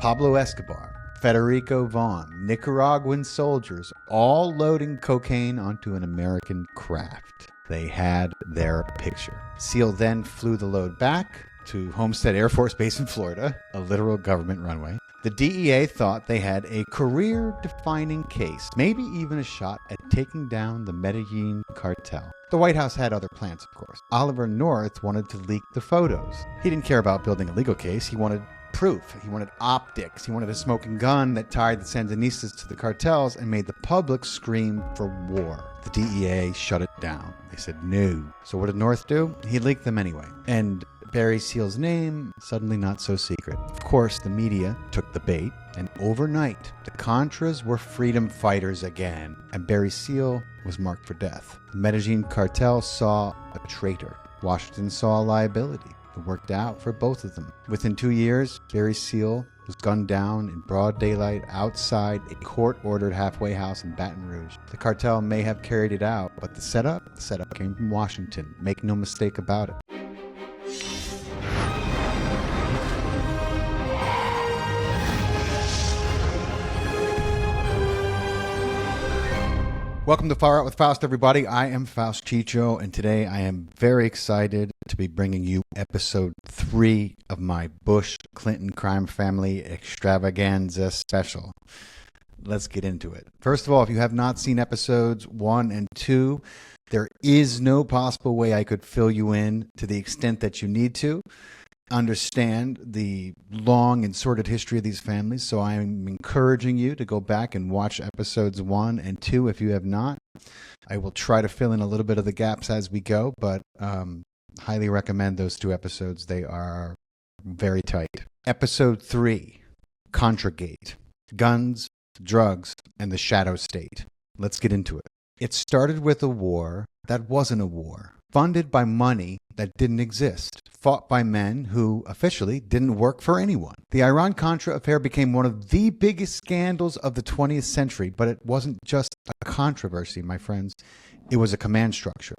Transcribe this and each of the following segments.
Pablo Escobar, Federico Vaughn, Nicaraguan soldiers, all loading cocaine onto an American craft. They had their picture. SEAL then flew the load back to Homestead Air Force Base in Florida, a literal government runway. The DEA thought they had a career-defining case, maybe even a shot at taking down the Medellin cartel. The White House had other plans, of course. Oliver North wanted to leak the photos. He didn't care about building a legal case. He wanted proof. He wanted optics. He wanted a smoking gun that tied the Sandinistas to the cartels and made the public scream for war. The DEA shut it down. They said no. So what did North do? He leaked them anyway. And Barry Seal's name, suddenly not so secret. Of course, the media took the bait, and overnight, the Contras were freedom fighters again, and Barry Seal was marked for death. The Medellin cartel saw a traitor. Washington saw a liability. It worked out for both of them. Within 2 years, Barry Seal was gunned down in broad daylight outside a court-ordered halfway house in Baton Rouge. The cartel may have carried it out, but the setup came from Washington. Make no mistake about it. Welcome to Far Out with Faust, everybody. I am Faust Checho, and today I am very excited to be bringing you episode 3 of my Bush-Clinton crime family extravaganza special. Let's get into it. First of all, if you have not seen episodes 1 and 2, there is no possible way I could fill you in to the extent that you need to understand the long and sordid history of these families. So I'm encouraging you to go back and watch episodes 1 and 2 if you have not. I will try to fill in a little bit of the gaps as we go, but highly recommend those 2 episodes. They are very tight. Episode 3, Contragate, Guns, Drugs, and the Shadow State. Let's get into it. It started with a war that wasn't a war, funded by money that didn't exist, fought by men who officially didn't work for anyone. The Iran-Contra Affair became one of the biggest scandals of the 20th century, but it wasn't just a controversy, my friends. It was a command structure.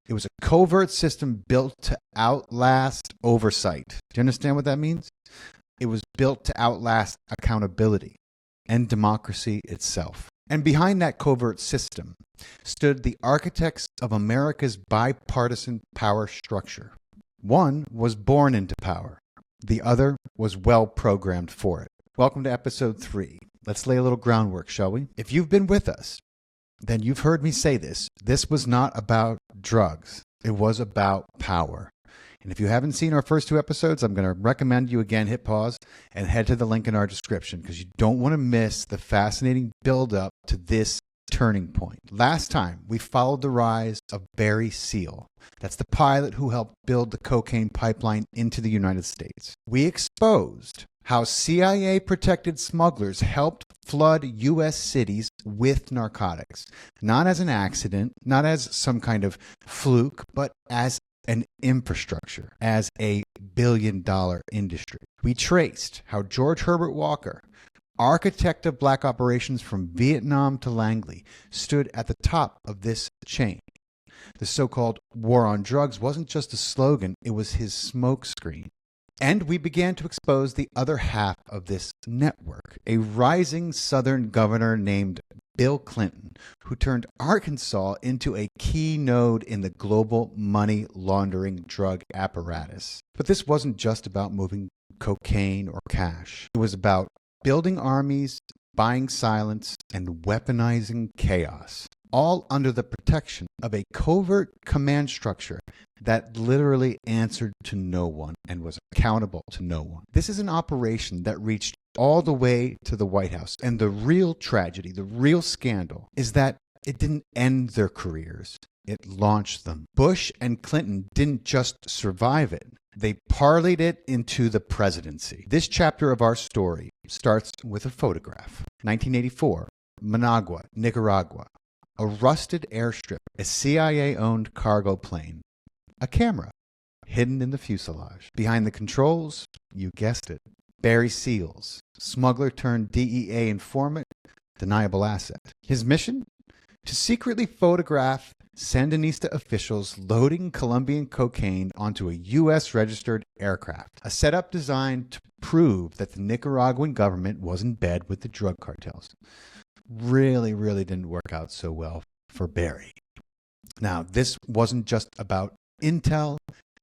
It was a covert system built to outlast oversight. Do you understand what that means? It was built to outlast accountability and democracy itself. And behind that covert system stood the architects of America's bipartisan power structure. One was born into power. The other was well programmed for it. Welcome to episode 3. Let's lay a little groundwork, shall we? If you've been with us, then you've heard me say this. This was not about drugs. It was about power. And if you haven't seen our first 2 episodes, I'm going to recommend you again hit pause and head to the link in our description because you don't want to miss the fascinating build-up to this turning point. Last time, we followed the rise of Barry Seal. That's the pilot who helped build the cocaine pipeline into the United States. We exposed how CIA-protected smugglers helped flood U.S. cities with narcotics. Not as an accident, not as some kind of fluke, but as an infrastructure, as a billion-dollar industry. We traced how George Herbert Walker, architect of black operations from Vietnam to Langley, stood at the top of this chain. The so-called war on drugs wasn't just a slogan, it was his smokescreen. And we began to expose the other half of this network, a rising Southern governor named Bill Clinton, who turned Arkansas into a key node in the global money laundering drug apparatus. But this wasn't just about moving cocaine or cash. It was about building armies, buying silence, and weaponizing chaos, all under the protection of a covert command structure that literally answered to no one and was accountable to no one. This is an operation that reached all the way to the White House. And the real tragedy, the real scandal, is that it didn't end their careers. It launched them. Bush and Clinton didn't just survive it. They parlayed it into the presidency. This chapter of our story starts with a photograph. 1984, Managua, Nicaragua. A rusted airstrip, a CIA-owned cargo plane. A camera, hidden in the fuselage. Behind the controls, you guessed it, Barry Seals, smuggler turned DEA informant, deniable asset. His mission? To secretly photograph Sandinista officials loading Colombian cocaine onto a U.S. registered aircraft, a setup designed to prove that the Nicaraguan government was in bed with the drug cartels. Really didn't work out so well for Barry. Now, this wasn't just about intel,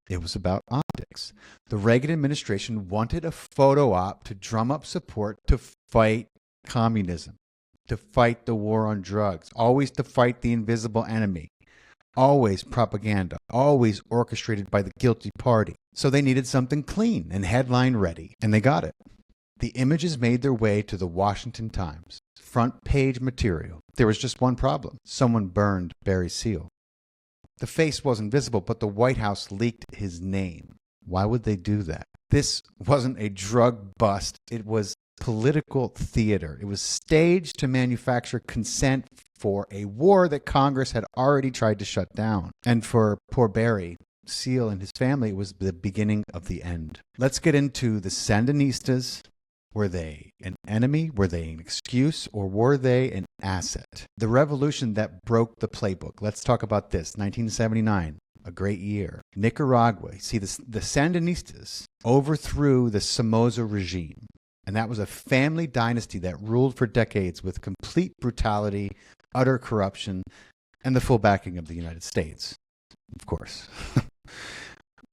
it was about optics. The Reagan administration wanted a photo op to drum up support to fight communism, to fight the war on drugs, always to fight the invisible enemy, always propaganda, always orchestrated by the guilty party. So they needed something clean and headline ready, and they got it. The images made their way to the Washington Times, front page material. There was just one problem. Someone burned Barry's seal. The face wasn't visible, but the White House leaked his name. Why would they do that? This wasn't a drug bust. It was political theater. It was staged to manufacture consent for a war that Congress had already tried to shut down. And for poor Barry Seal and his family, it was the beginning of the end. Let's get into the Sandinistas. Were they an enemy? Were they an excuse? Or were they an asset? The revolution that broke the playbook. Let's talk about this. 1979, a great year. Nicaragua. See, the Sandinistas overthrew the Somoza regime. And that was a family dynasty that ruled for decades with complete brutality, utter corruption, and the full backing of the United States, of course.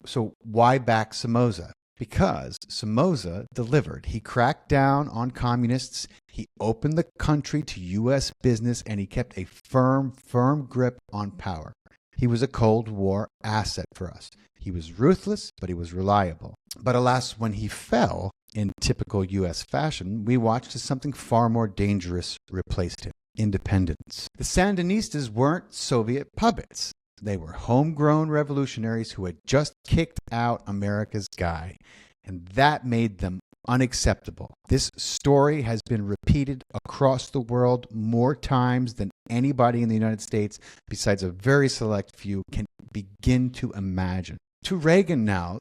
So why back Somoza? Because Somoza delivered. He cracked down on communists, he opened the country to U.S. business, and he kept a firm grip on power. He was a Cold War asset for us. He was ruthless, but he was reliable. But alas, when he fell, in typical U.S. fashion, we watched as something far more dangerous replaced him: independence. The Sandinistas weren't Soviet puppets. They were homegrown revolutionaries who had just kicked out America's guy, and that made them unacceptable. This story has been repeated across the world more times than anybody in the United States, besides a very select few, can begin to imagine. To Reagan now,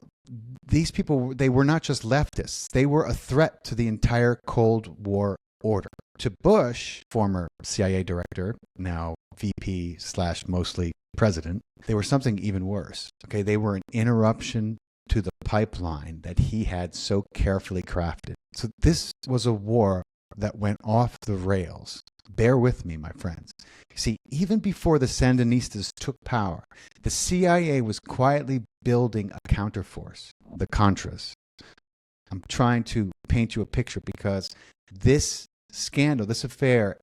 these people, they were not just leftists. They were a threat to the entire Cold War order. To Bush, former CIA director, now VP / mostly president, they were something even worse. Okay, they were an interruption to the pipeline that he had so carefully crafted. So this was a war that went off the rails. Bear with me, my friends. See, even before the Sandinistas took power, the CIA was quietly building a counterforce, the Contras. I'm trying to paint you a picture because this scandal, this affair,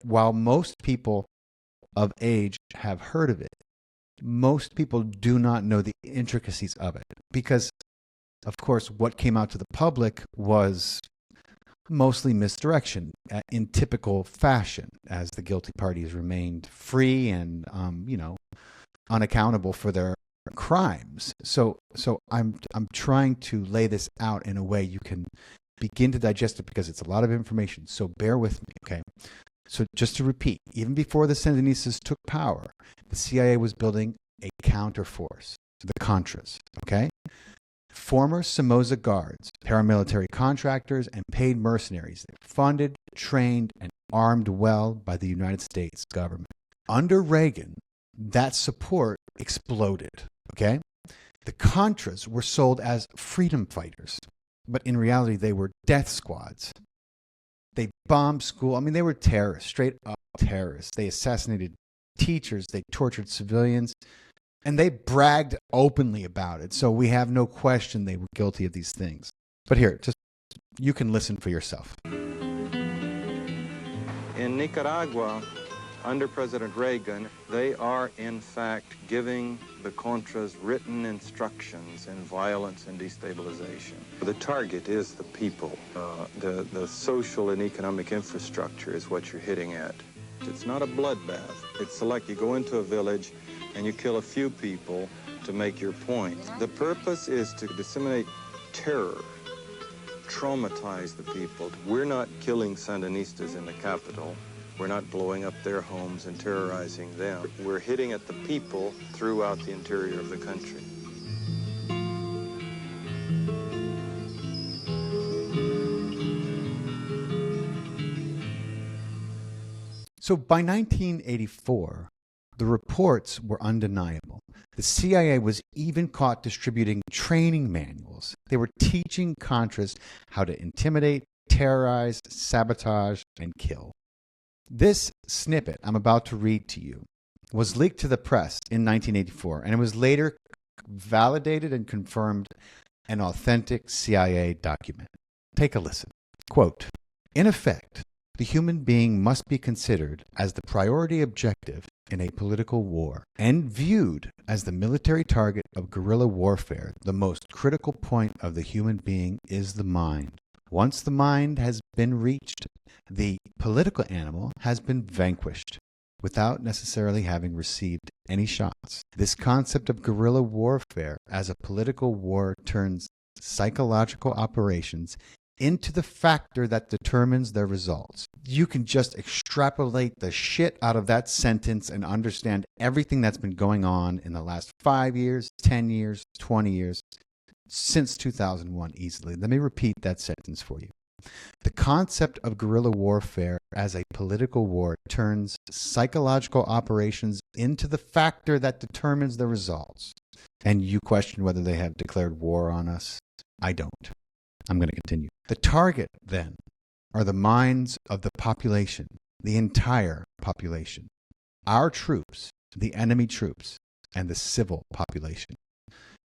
while most people of age have heard of it, most people do not know the intricacies of it because, of course, what came out to the public was mostly misdirection in typical fashion, as the guilty parties remained free and, unaccountable for their crimes. So I'm trying to lay this out in a way you can begin to digest it because it's a lot of information. So bear with me, okay? So just to repeat, even before the Sandinistas took power, the CIA was building a counterforce to the Contras, okay? Former Somoza guards, paramilitary contractors, and paid mercenaries, funded, trained, and armed well by the United States government. Under Reagan, that support exploded, okay? The Contras were sold as freedom fighters, but in reality, they were death squads. They bombed school. I mean, they were terrorists, straight up terrorists. They assassinated teachers. They tortured civilians. And they bragged openly about it. So we have no question they were guilty of these things. But here, just you can listen for yourself. In Nicaragua, under President Reagan, they are in fact giving the Contras written instructions in violence and destabilization. The target is the people. The social and economic infrastructure is what you're hitting at. It's not a bloodbath. It's like you go into a village and you kill a few people to make your point. The purpose is to disseminate terror, traumatize the people. We're not killing Sandinistas in the capital. We're not blowing up their homes and terrorizing them. We're hitting at the people throughout the interior of the country. So by 1984, The reports were undeniable. The CIA was even caught distributing training manuals. They were teaching Contras how to intimidate, terrorize, sabotage, and kill. This snippet I'm about to read to you was leaked to the press in 1984, and it was later validated and confirmed an authentic CIA document. Take a listen. Quote, "In effect, the human being must be considered as the priority objective in a political war and viewed as the military target of guerrilla warfare. The most critical point of the human being is the mind. Once the mind has been reached, the political animal has been vanquished without necessarily having received any shots. This concept of guerrilla warfare as a political war turns psychological operations into the factor that determines their results." You can just extrapolate the shit out of that sentence and understand everything that's been going on in the last 5 years, 10 years, 20 years, since 2001 easily. Let me repeat that sentence for you. The concept of guerrilla warfare as a political war turns psychological operations into the factor that determines the results. And you question whether they have declared war on us? I don't. I'm going to continue. The target, then, are the minds of the population, the entire population. Our troops, the enemy troops, and the civil population.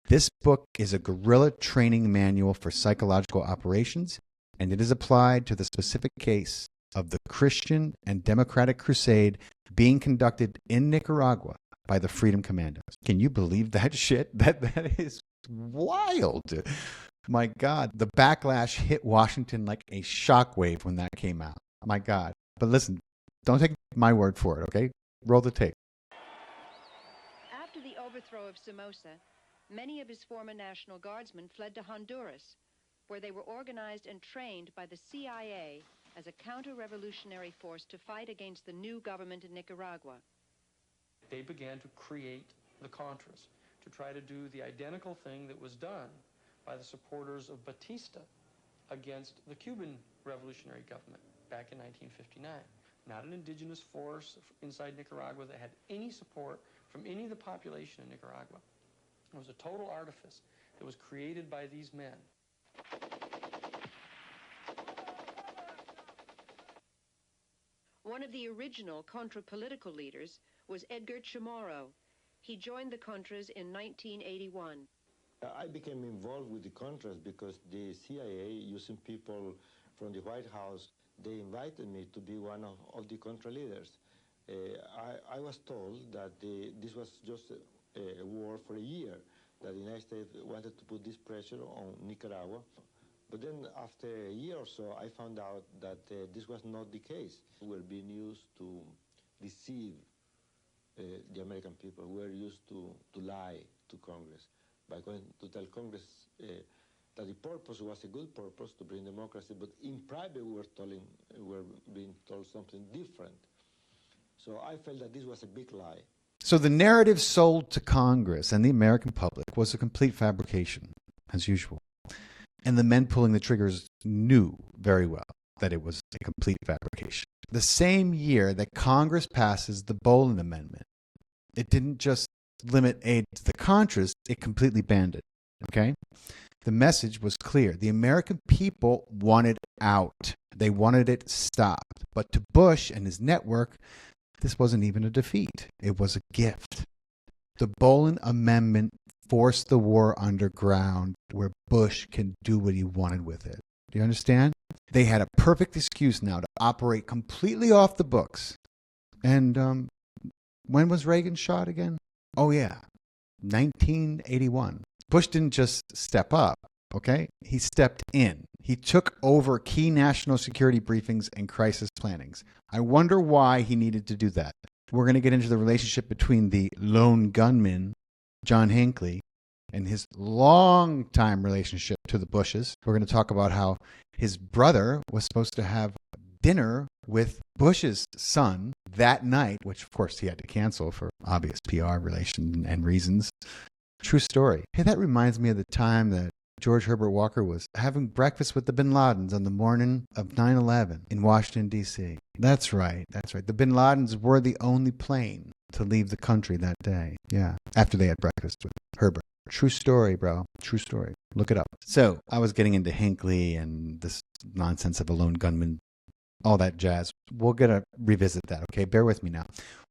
This book is a guerrilla training manual for psychological operations, and it is applied to the specific case of the Christian and democratic crusade being conducted in Nicaragua by the Freedom Commandos. Can you believe that shit? That is wild. My God, the backlash hit Washington like a shockwave when that came out. My God. But listen, don't take my word for it, okay? Roll the tape. After the overthrow of Somoza, many of his former National Guardsmen fled to Honduras, where they were organized and trained by the CIA as a counter-revolutionary force to fight against the new government in Nicaragua. They began to create the Contras, to try to do the identical thing that was done by the supporters of Batista against the Cuban revolutionary government back in 1959. Not an indigenous force inside Nicaragua that had any support from any of the population in Nicaragua. It was a total artifice that was created by these men. One of the original Contra political leaders was Edgar Chamorro. He joined the Contras in 1981. I became involved with the Contras because the CIA, using people from the White House, they invited me to be one of the Contra leaders. I was told that this was just a war for a year, that the United States wanted to put this pressure on Nicaragua. But then after a year or so, I found out that this was not the case. We were being used to deceive the American people. We were used to lie to Congress by going to tell Congress that the purpose was a good purpose to bring democracy, but in private we were being told something different. So I felt that this was a big lie. So the narrative sold to Congress and the American public was a complete fabrication, as usual. And the men pulling the triggers knew very well that it was a complete fabrication. The same year that Congress passes the Bolin Amendment, it didn't just limit aid to the Contras, it completely banned it. Okay? The message was clear. The American people wanted out. They wanted it stopped. But to Bush and his network, this wasn't even a defeat. It was a gift. The Bolin Amendment forced the war underground where Bush can do what he wanted with it. Do you understand? They had a perfect excuse now to operate completely off the books. And when was Reagan shot again? Oh, yeah, 1981. Bush didn't just step up, okay? He stepped in. He took over key national security briefings and crisis plannings. I wonder why he needed to do that. We're going to get into the relationship between the lone gunman, John Hinckley, and his long-time relationship to the Bushes. We're going to talk about how his brother was supposed to have dinner with Bush's son that night, which of course he had to cancel for obvious PR relation and reasons. True story. Hey, that reminds me of the time that George Herbert Walker was having breakfast with the Bin Ladens on the morning of 9/11 in Washington, D.C. That's right. The Bin Ladens were the only plane to leave the country that day. Yeah, after they had breakfast with Herbert. True story, bro. True story. Look it up. So I was getting into Hinckley and this nonsense of a lone gunman, all that jazz. We're going to revisit that, okay? Bear with me now.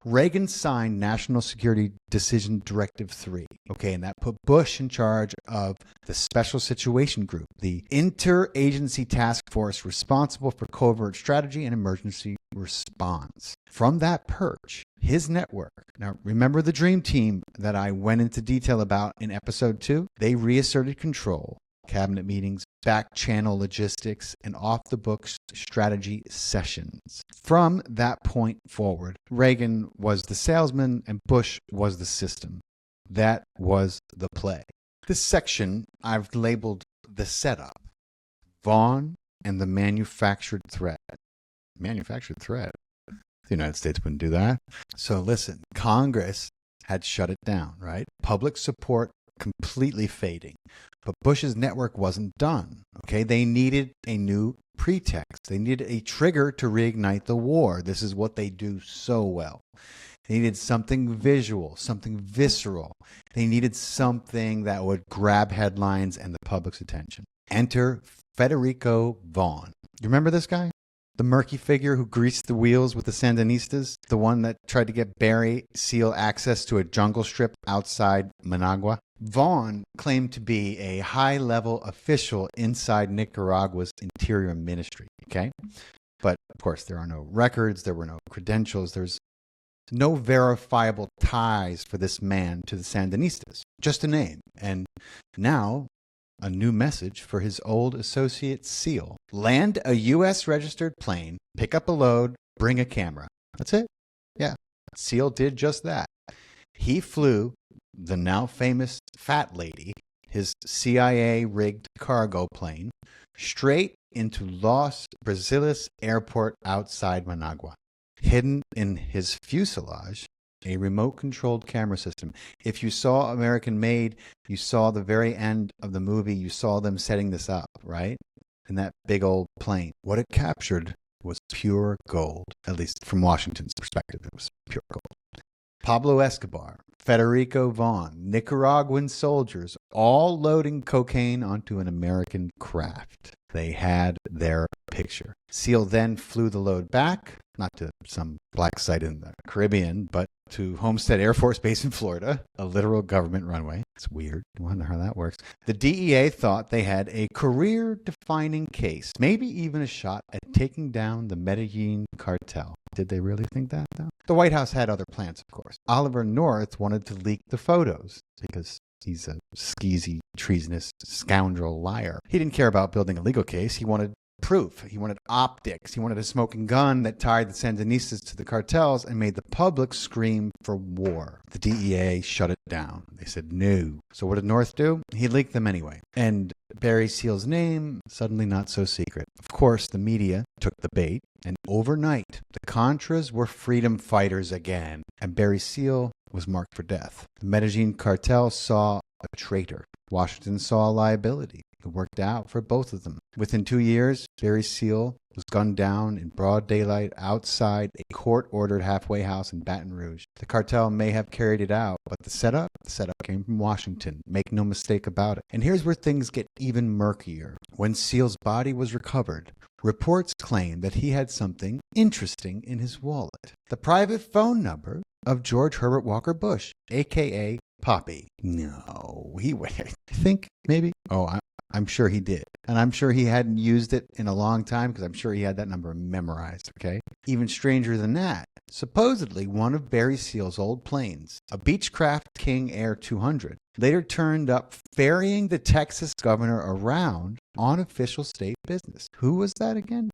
Reagan signed National Security Decision Directive 3, okay? And that put Bush in charge of the Special Situation Group, the interagency task force responsible for covert strategy and emergency response. From that perch, his network, now remember the dream team that I went into detail about in episode 2? They reasserted control, cabinet meetings, back channel logistics, and off-the-books strategy sessions. From that point forward, Reagan was the salesman and Bush was the system. That was the play. This section I've labeled the setup. Vaughn and the manufactured threat. Manufactured threat? The United States wouldn't do that. So listen, Congress had shut it down, right? Public support completely fading. But Bush's network wasn't done, okay? They needed a new pretext. They needed a trigger to reignite the war. This is what they do so well. They needed something visual, something visceral. They needed something that would grab headlines and the public's attention. Enter Federico Vaughn. You remember this guy? The murky figure who greased the wheels with the Sandinistas? The one that tried to get Barry Seal access to a jungle strip outside Managua? Vaughn claimed to be a high-level official inside Nicaragua's interior ministry, okay? But, of course, there are no records, there were no credentials, there's no verifiable ties for this man to the Sandinistas. Just a name. And now, a new message for his old associate Seal. Land a U.S. registered plane, pick up a load, bring a camera. That's it. Yeah, Seal did just that. He flew the now famous Fat Lady, his CIA-rigged cargo plane, straight into Los Brasiles Airport outside Managua. Hidden in his fuselage, a remote-controlled camera system. If you saw American Made, you saw the very end of the movie, you saw them setting this up, right? In that big old plane. What it captured was pure gold, at least from Washington's perspective, it was pure gold. Pablo Escobar, Federico Vaughn, Nicaraguan soldiers, all loading cocaine onto an American craft. They had their picture. Seal then flew the load back, not to some black site in the Caribbean, but to Homestead Air Force Base in Florida, a literal government runway. It's weird. I wonder how that works. The DEA thought they had a career-defining case, maybe even a shot at taking down the Medellin cartel. Did they really think that, though? The White House had other plans, of course. Oliver North wanted to leak the photos because he's a skeezy, treasonous, scoundrel liar. He didn't care about building a legal case. He wanted proof. He wanted optics. He wanted a smoking gun that tied the Sandinistas to the cartels and made the public scream for war. The DEA shut it down. They said no. So what did North do? He leaked them anyway. And Barry Seal's name, suddenly not so secret. Of course, the media took the bait, and overnight, the Contras were freedom fighters again, and Barry Seal was marked for death. The Medellin cartel saw a traitor. Washington saw a liability. It worked out for both of them. Within 2 years, Barry Seal was gunned down in broad daylight outside a court-ordered halfway house in Baton Rouge. The cartel may have carried it out, but the setup came from Washington. Make no mistake about it. And here's where things get even murkier. When Seal's body was recovered, reports claim that he had something interesting in his wallet. The private phone number of George Herbert Walker Bush, a.k.a. Poppy. No, I think maybe. I'm sure he did. And I'm sure he hadn't used it in a long time because I'm sure he had that number memorized, okay? Even stranger than that, supposedly one of Barry Seal's old planes, a Beechcraft King Air 200, later turned up ferrying the Texas governor around on official state business. Who was that again?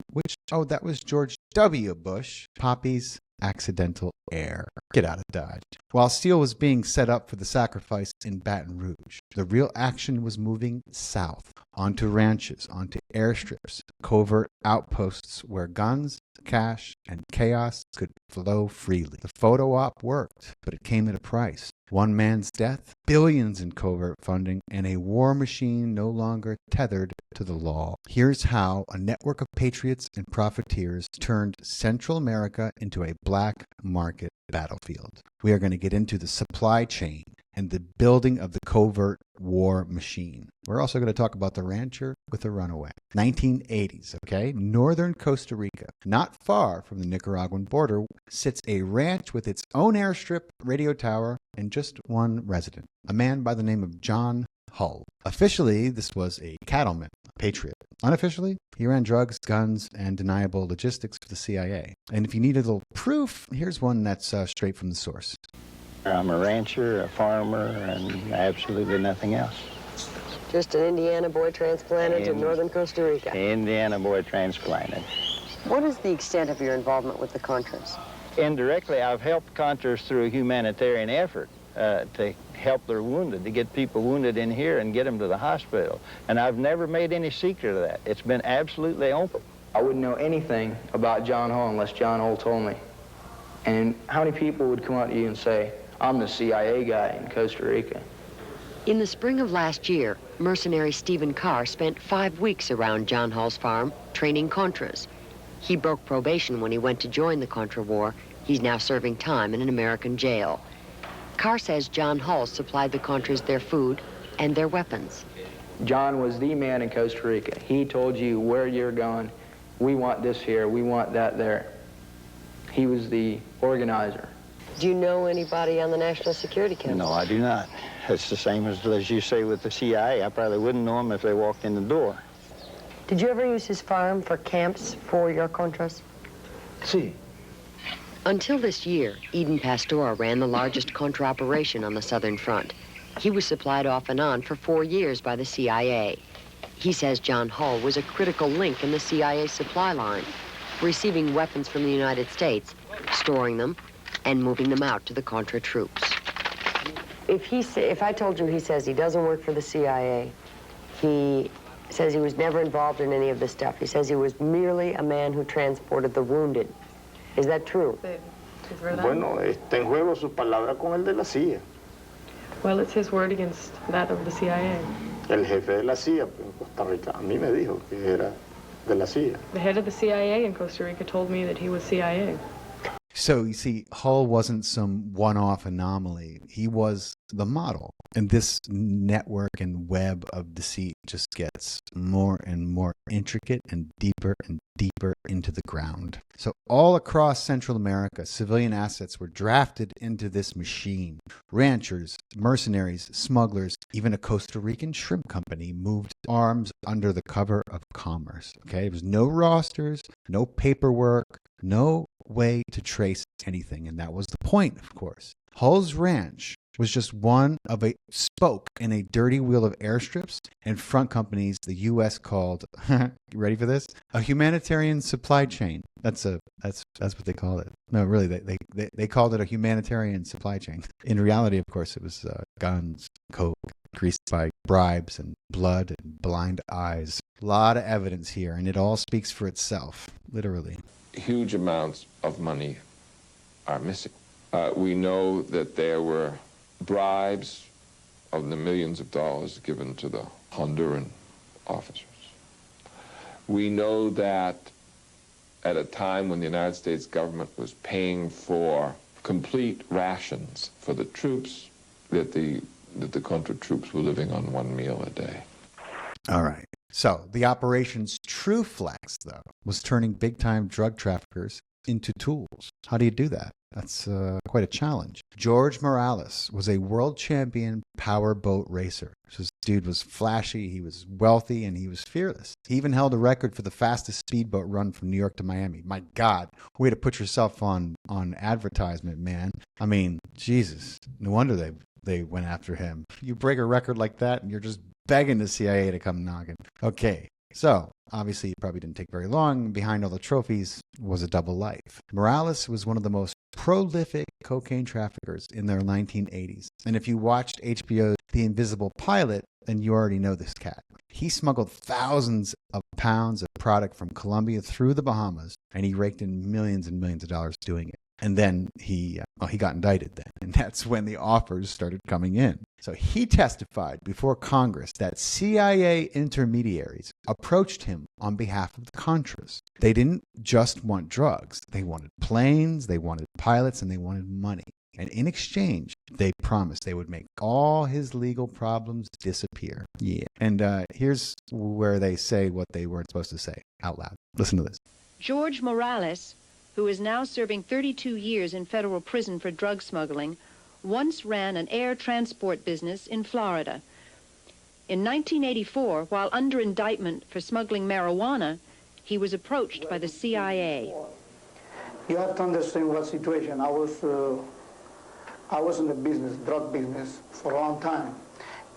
That was George W. Bush, Poppy's accidental heir. Get out of Dodge. While Seal was being set up for the sacrifice in Baton Rouge, the real action was moving south, onto ranches, onto airstrips, covert outposts where guns, cash, and chaos could flow freely. The photo op worked, but it came at a price. One man's death, billions in covert funding, and a war machine no longer tethered to the law. Here's how a network of patriots and profiteers turned Central America into a black market battlefield. We are going to get into the supply chain and the building of the covert war machine. We're also going to talk about the rancher with a runaway. 1980s, okay? Northern Costa Rica, not far from the Nicaraguan border, sits a ranch with its own airstrip, radio tower, and just one resident, a man by the name of John Hull. Officially, this was a cattleman, a patriot. Unofficially, he ran drugs, guns, and deniable logistics for the CIA. And if you need a little proof, here's one that's straight from the source. I'm a rancher, a farmer, and absolutely nothing else. Just an Indiana boy transplanted to northern Costa Rica. Indiana boy transplanted. What is the extent of your involvement with the Contras? Indirectly, I've helped Contras through a humanitarian effort to help their wounded, to get people wounded in here and get them to the hospital. And I've never made any secret of that. It's been absolutely open. I wouldn't know anything about John Hull unless John Hull told me. And how many people would come up to you and say, I'm the CIA guy in Costa Rica? In the spring of last year, mercenary Stephen Carr spent 5 weeks around John Hull's farm training Contras. He broke probation when he went to join the Contra war. He's now serving time in an American jail. Carr says John Hull supplied the Contras their food and their weapons. John was the man in Costa Rica. He told you where you're going. We want this here, we want that there. He was the organizer. Do you know anybody on the National Security Council? No, I do not. It's the same as you say with the CIA. I probably wouldn't know them if they walked in the door. Did you ever use his farm for camps for your Contras? See. Until this year, Eden Pastor ran the largest Contra operation on the Southern Front. He was supplied off and on for 4 years by the CIA. He says John Hull was a critical link in the CIA supply line, receiving weapons from the United States, storing them, and moving them out to the Contra troops. If I told you he says he doesn't work for the CIA, he says he was never involved in any of this stuff. He says he was merely a man who transported the wounded. Is that true? Bueno, está en juego su palabra con el de la CIA. Well, it's his word against that of the CIA. El jefe de la CIA en Costa Rica a mí me dijo que era de la CIA. The head of the CIA in Costa Rica told me that he was CIA. So you see, Hull wasn't some one-off anomaly. He was the model. And this network and web of deceit just gets more and more intricate and deeper into the ground. So all across Central America, civilian assets were drafted into this machine. Ranchers, mercenaries, smugglers, even a Costa Rican shrimp company moved arms under the cover of commerce. Okay, there was no rosters, no paperwork, no way to trace anything. And that was the point, of course. Hull's ranch was just one of a spoke in a dirty wheel of airstrips and front companies the U.S. called, you ready for this? A humanitarian supply chain. That's what they called it. No, really, they called it a humanitarian supply chain. In reality, of course, it was guns, coke, greased by bribes and blood and blind eyes. A lot of evidence here, and it all speaks for itself, literally. Huge amounts of money are missing. We know that there were bribes of the millions of dollars given to the Honduran officers. We know that at a time when the United States government was paying for complete rations for the troops, that the Contra troops were living on one meal a day. All right. So the operation's true flex, though, was turning big-time drug traffickers into tools. How do you do that? That's quite a challenge. George Morales was a world champion powerboat racer. So this dude was flashy, he was wealthy, and he was fearless. He even held a record for the fastest speedboat run from New York to Miami. My God, way to put yourself on advertisement, man. I mean, Jesus, no wonder they went after him. You break a record like that, and you're just begging the CIA to come knocking. Okay, so obviously it probably didn't take very long. Behind all the trophies was a double life. Morales was one of the most prolific cocaine traffickers in their 1980s. And if you watched HBO's The Invisible Pilot, then you already know this cat. He smuggled thousands of pounds of product from Colombia through the Bahamas, and he raked in millions and millions of dollars doing it. And then he got indicted then, and that's when the offers started coming in. So he testified before Congress that CIA intermediaries approached him on behalf of the Contras. They didn't just want drugs. They wanted planes, they wanted pilots, and they wanted money. And in exchange, they promised they would make all his legal problems disappear. Yeah. And here's where they say what they weren't supposed to say out loud. Listen to this. George Morales, who is now serving 32 years in federal prison for drug smuggling, once ran an air transport business in Florida. In 1984, while under indictment for smuggling marijuana, he was approached by the CIA. You have to understand what situation. I was in the business, drug business, for a long time,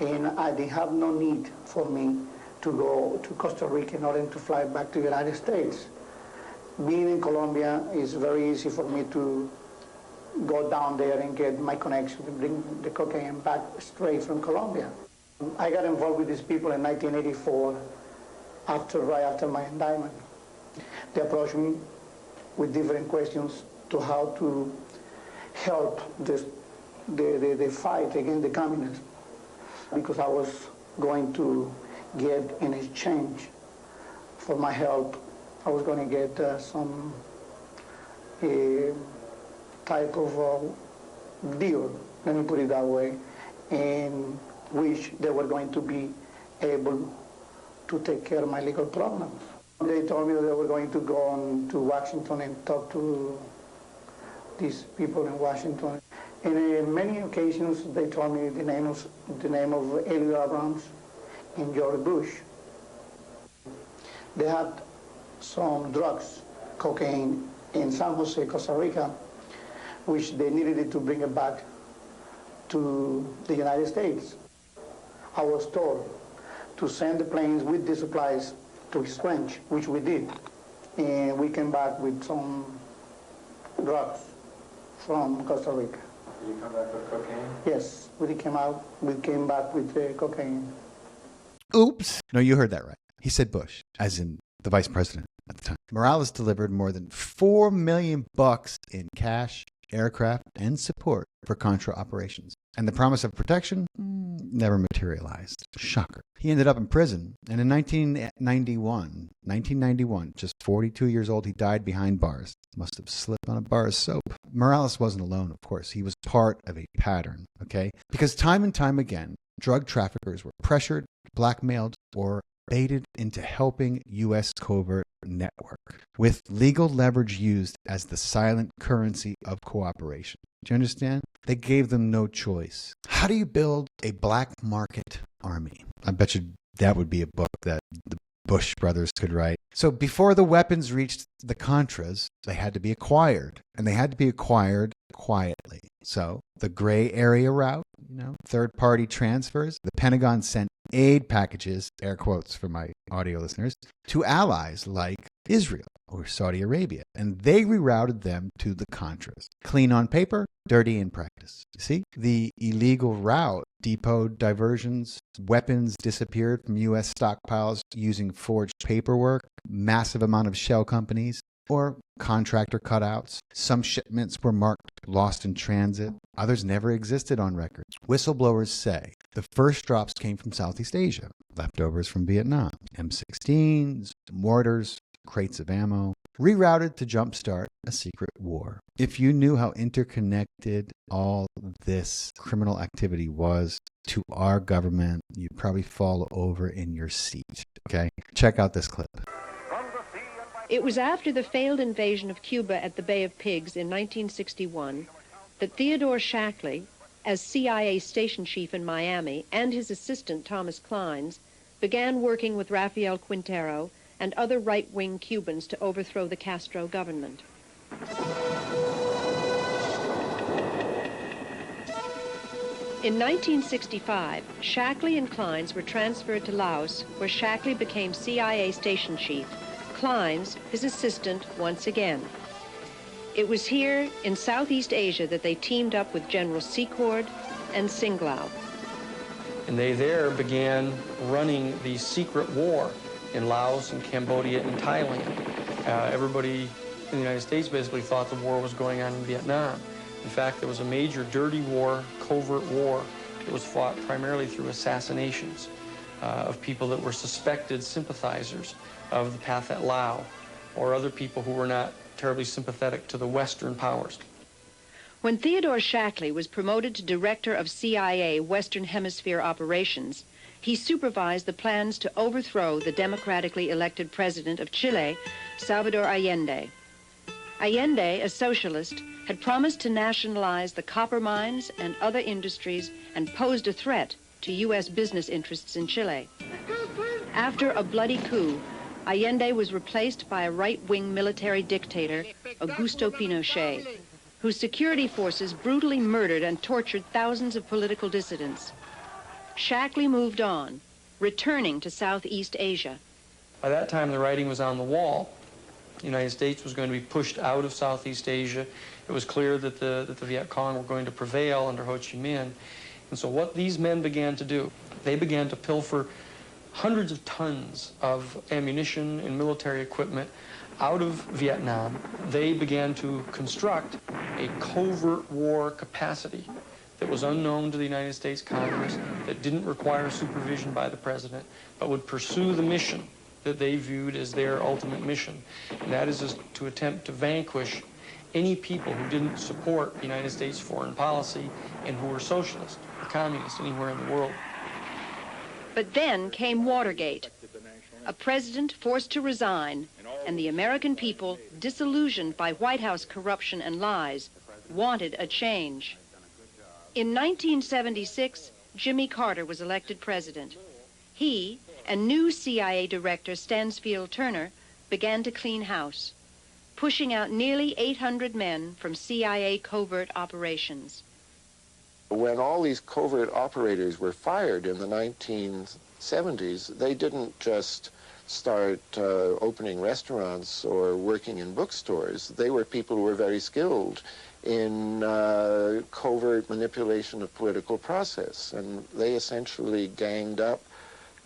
and I didn't have no need for me to go to Costa Rica in order to fly back to the United States. Being in Colombia is very easy for me to go down there and get my connection to bring the cocaine back straight from Colombia. I got involved with these people in 1984, right after my indictment. They approached me with different questions to how to help the fight against the communists, because I was going to get in exchange for my help, I was going to get some type of deal, let me put it that way, in which they were going to be able to take care of my legal problems. They told me that they were going to go on to Washington and talk to these people in Washington. And in many occasions, they told me the name of Elliot Abrams and George Bush. They had some drugs, cocaine, in San Jose, Costa Rica, which they needed to bring it back to the United States. I was told to send the planes with the supplies to exchange, which we did. And we came back with some drugs from Costa Rica. Did you come back with cocaine? Yes, we came back with cocaine. Oops. No, you heard that right. He said Bush, as in the vice president at the time. Morales delivered more than $4 million in cash, aircraft, and support for Contra operations. And the promise of protection never materialized. Shocker. He ended up in prison, and in 1991, just 42 years old, he died behind bars. Must have slipped on a bar of soap. Morales wasn't alone, of course. He was part of a pattern, okay? Because time and time again, drug traffickers were pressured, blackmailed, or baited into helping U.S. covert network, with legal leverage used as the silent currency of cooperation. Do you understand? They gave them no choice. How do you build a black market army? I bet you that would be a book that the Bush brothers could write. So before the weapons reached the Contras, they had to be acquired, and they had to be acquired quietly. So the gray area route, third-party transfers, the Pentagon sent aid packages, air quotes for my audio listeners, to allies like Israel or Saudi Arabia, and they rerouted them to the Contras. Clean on paper, dirty in practice. See, the illegal route, depot diversions, weapons disappeared from U.S. stockpiles using forged paperwork, massive amount of shell companies, or contractor cutouts. Some shipments were marked lost in transit. Others never existed on record. Whistleblowers say the first drops came from Southeast Asia, leftovers from Vietnam, M16s, mortars, crates of ammo, rerouted to jumpstart a secret war. If you knew how interconnected all this criminal activity was to our government, you'd probably fall over in your seat. Okay? Check out this clip. It was after the failed invasion of Cuba at the Bay of Pigs in 1961 that Theodore Shackley, as CIA station chief in Miami, and his assistant Thomas Clines, began working with Rafael Quintero and other right-wing Cubans to overthrow the Castro government. In 1965, Shackley and Clines were transferred to Laos, where Shackley became CIA station chief, Clines his assistant once again. It was here in Southeast Asia that they teamed up with General Secord and Singlao. And they there began running the secret war in Laos and Cambodia and Thailand. Everybody in the United States basically thought the war was going on in Vietnam. In fact, there was a major dirty war, covert war, that was fought primarily through assassinations of people that were suspected sympathizers of the Pathet Lao or other people who were not terribly sympathetic to the Western powers. When Theodore Shackley was promoted to director of CIA Western Hemisphere operations, he supervised the plans to overthrow the democratically elected president of Chile, Salvador Allende. Allende, a socialist, had promised to nationalize the copper mines and other industries and posed a threat to U.S. business interests in Chile. After a bloody coup, Allende was replaced by a right-wing military dictator, Augusto Pinochet, whose security forces brutally murdered and tortured thousands of political dissidents. Shackley moved on, returning to Southeast Asia. By that time, the writing was on the wall. The United States was going to be pushed out of Southeast Asia. It was clear that the Viet Cong were going to prevail under Ho Chi Minh. And so what these men began to do, they began to pilfer hundreds of tons of ammunition and military equipment out of Vietnam. They began to construct a covert war capacity that was unknown to the United States Congress, that didn't require supervision by the president, but would pursue the mission that they viewed as their ultimate mission. And that is to attempt to vanquish any people who didn't support the United States foreign policy and who were socialist or communist anywhere in the world. But then came Watergate, a president forced to resign, and the American people, disillusioned by White House corruption and lies, wanted a change. In 1976, Jimmy Carter was elected president. He and new CIA Director Stansfield Turner began to clean house, pushing out nearly 800 men from CIA covert operations. When all these covert operators were fired in the 1970s, they didn't just start opening restaurants or working in bookstores. They were people who were very skilled in covert manipulation of political process, and they essentially ganged up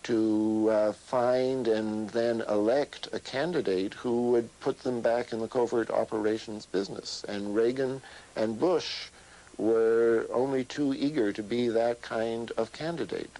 to find and then elect a candidate who would put them back in the covert operations business. And Reagan and Bush were only too eager to be that kind of candidate.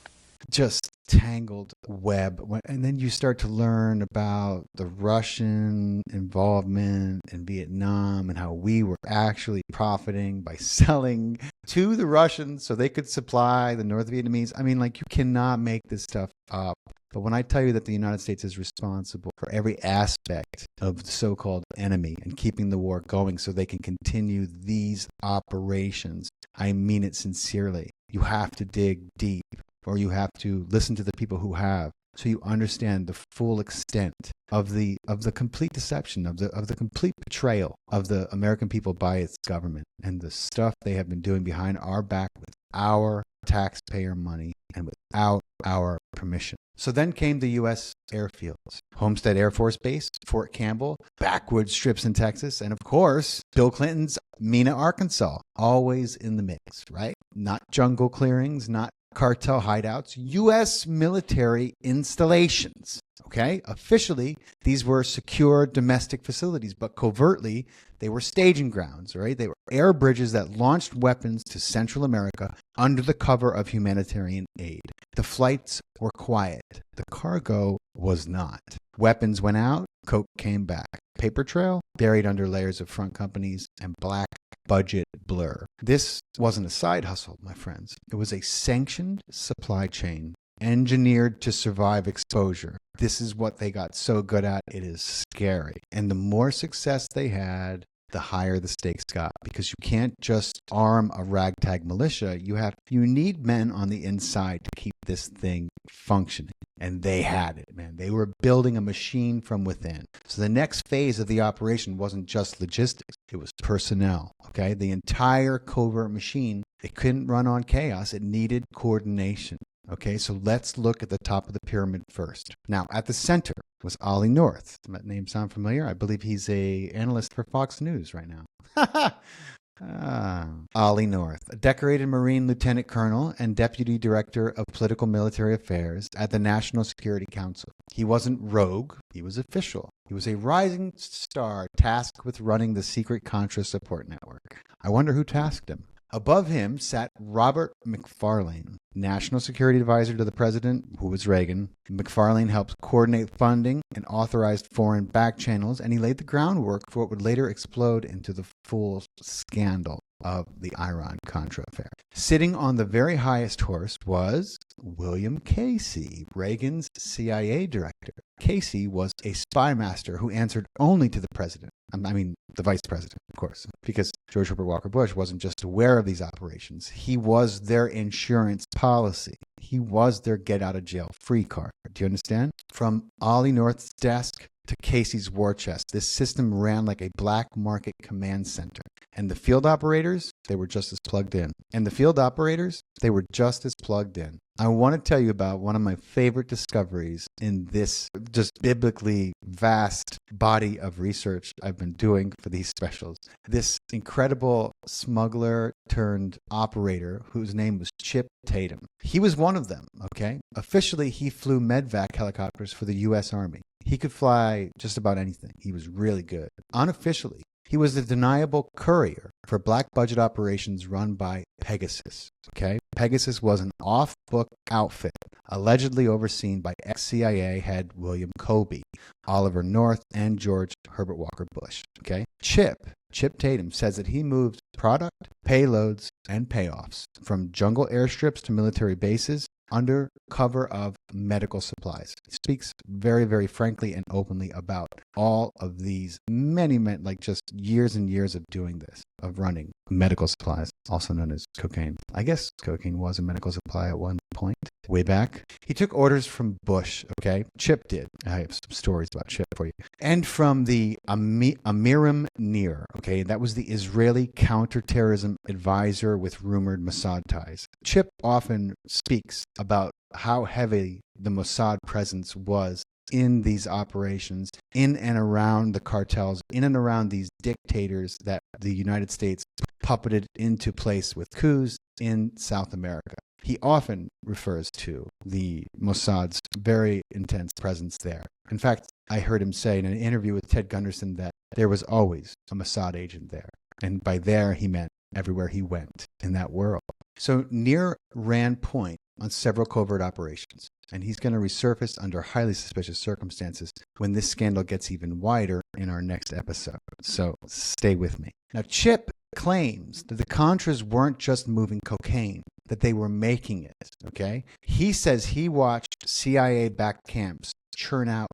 Just tangled web. And then you start to learn about the Russian involvement in Vietnam and how we were actually profiting by selling to the Russians so they could supply the North Vietnamese. I mean, like, you cannot make this stuff up. But when I tell you that the United States is responsible for every aspect of the so-called enemy and keeping the war going so they can continue these operations, I mean it sincerely. You have to dig deep, or you have to listen to the people who have, so you understand the full extent of the complete deception, of the complete betrayal of the American people by its government, and the stuff they have been doing behind our back with our taxpayer money and without our permission. So then came the U.S. airfields, Homestead Air Force Base, Fort Campbell, backwoods strips in Texas, and of course, Bill Clinton's Mena, Arkansas, always in the mix, right? Not jungle clearings, not cartel hideouts, U.S. military installations. Okay? Officially, these were secure domestic facilities, but covertly, they were staging grounds, right? They were air bridges that launched weapons to Central America under the cover of humanitarian aid. The flights were quiet. The cargo was not. Weapons went out, coke came back. Paper trail buried under layers of front companies and black budget blur. This wasn't a side hustle, my friends. It was a sanctioned supply chain engineered to survive exposure. This is what they got so good at. It is scary. And the more success they had, the higher the stakes got, because you can't just arm a ragtag militia. You need men on the inside to keep this thing functioning. And they had it, man. They were building a machine from within. So the next phase of the operation wasn't just logistics. It was personnel, okay? The entire covert machine, it couldn't run on chaos. It needed coordination. Okay, so let's look at the top of the pyramid first. Now, at the center was Ollie North. Does that name sound familiar? I believe he's a analyst for Fox News right now. Ollie North, a decorated Marine lieutenant colonel and deputy director of political military affairs at the National Security Council. He wasn't rogue, he was official. He was a rising star tasked with running the secret Contra support network. I wonder who tasked him. Above him sat Robert McFarlane, National Security Advisor to the President, who was Reagan. McFarlane helped coordinate funding and authorized foreign back channels, and he laid the groundwork for what would later explode into the full scandal of the Iran-Contra affair. Sitting on the very highest horse was William Casey, Reagan's CIA director. Casey was a spy master who answered only to the president. I mean, the vice president, of course, because George Herbert Walker Bush wasn't just aware of these operations. He was their insurance policy. He was their get-out-of-jail-free card. Do you understand? From Ollie North's desk to Casey's war chest, this system ran like a black market command center. And the field operators, they were just as plugged in. I want to tell you about one of my favorite discoveries in this just biblically vast body of research I've been doing for these specials. This incredible smuggler turned operator whose name was Chip Tatum. He was one of them, okay? Officially, he flew medvac helicopters for the U.S. Army. He could fly just about anything. He was really good. Unofficially, he was the deniable courier for black budget operations run by Pegasus. Okay? Pegasus was an off-book outfit allegedly overseen by ex-CIA head William Colby, Oliver North, and George Herbert Walker Bush. Okay? Chip Tatum says that he moved product, payloads, and payoffs from jungle airstrips to military bases under cover of medical supplies. He speaks very, very frankly and openly about all of these many, like just years and years of doing this, of running medical supplies, also known as cocaine. I guess cocaine was a medical supply at one point, way back. He took orders from Bush, okay? Chip did. I have some stories about Chip for you. And from the Amiram Nir, okay? That was the Israeli counterterrorism advisor with rumored Mossad ties. Chip often speaks about how heavy the Mossad presence was in these operations, in and around the cartels, in and around these dictators that the United States puppeted into place with coups in South America. He often refers to the Mossad's very intense presence there. In fact, I heard him say in an interview with Ted Gunderson that there was always a Mossad agent there. And by there, he meant everywhere he went in that world. So Nir ran point on several covert operations, and he's going to resurface under highly suspicious circumstances when this scandal gets even wider in our next episode. So stay with me. Now, Chip claims that the Contras weren't just moving cocaine, that they were making it, okay? He says he watched CIA-backed camps churn out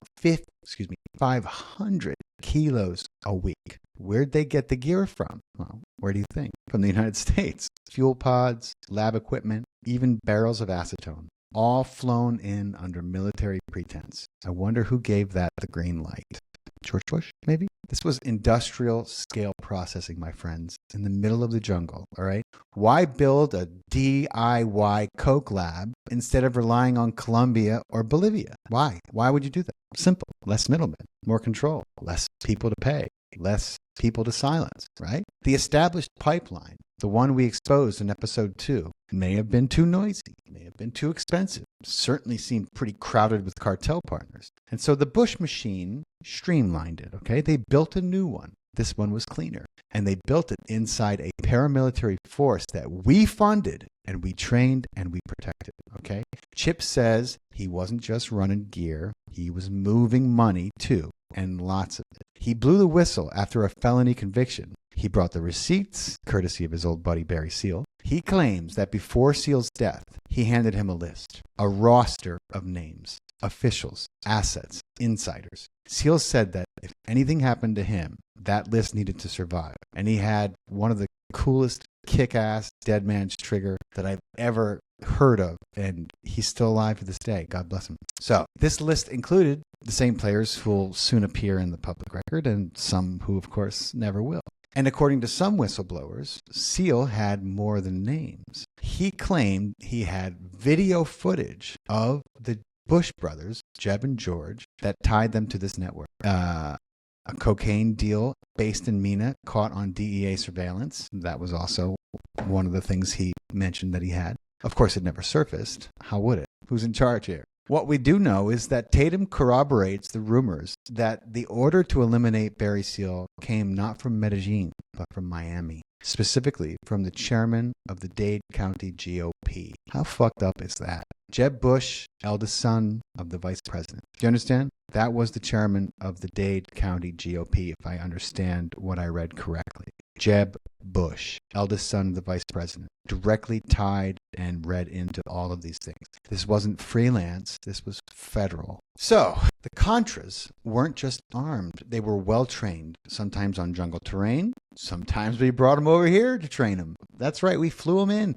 500 kilos a week. Where'd they get the gear from? Well, where do you think? From the United States. Fuel pods, lab equipment, even barrels of acetone, all flown in under military pretense. I wonder who gave that the green light. George Bush, maybe? This was industrial scale processing, my friends, in the middle of the jungle, all right? Why build a DIY coke lab instead of relying on Colombia or Bolivia? Why? Why would you do that? Simple. Less middlemen, more control, less people to pay, less people to silence, right? The established pipeline, the one we exposed in episode 2, may have been too noisy, may have been too expensive, certainly seemed pretty crowded with cartel partners. And so the Bush machine streamlined it, okay? They built a new one. This one was cleaner. And they built it inside a paramilitary force that we funded and we trained and we protected, okay? Chip says he wasn't just running gear, he was moving money too, and lots of it. He blew the whistle after a felony conviction. He brought the receipts, courtesy of his old buddy Barry Seal. He claims that before Seal's death, he handed him a list, a roster of names, officials, assets, insiders. Seal said that if anything happened to him, that list needed to survive. And he had one of the coolest kick-ass dead man's trigger that I've ever heard of, and he's still alive to this day. God bless him. So this list included the same players who will soon appear in the public record and some who, of course, never will. And according to some whistleblowers, Seal had more than names. he claimed he had video footage of the Bush brothers, Jeb and George, that tied them to this network. A cocaine deal based in Mina caught on DEA surveillance. That was also one of the things he mentioned that he had. Of course, it never surfaced. How would it? Who's in charge here? What we do know is that Tatum corroborates the rumors that the order to eliminate Barry Seal came not from Medellin, but from Miami, specifically from the chairman of the Dade County GOP. How fucked up is that? Jeb Bush, eldest son of the vice president. Do you understand? That was the chairman of the Dade County GOP, if I understand what I read correctly. Jeb Bush, eldest son of the vice president, directly tied and read into all of these things. This wasn't freelance, this was federal. So, the Contras weren't just armed, they were well trained, sometimes on jungle terrain, sometimes we brought them over here to train them. That's right, we flew them in.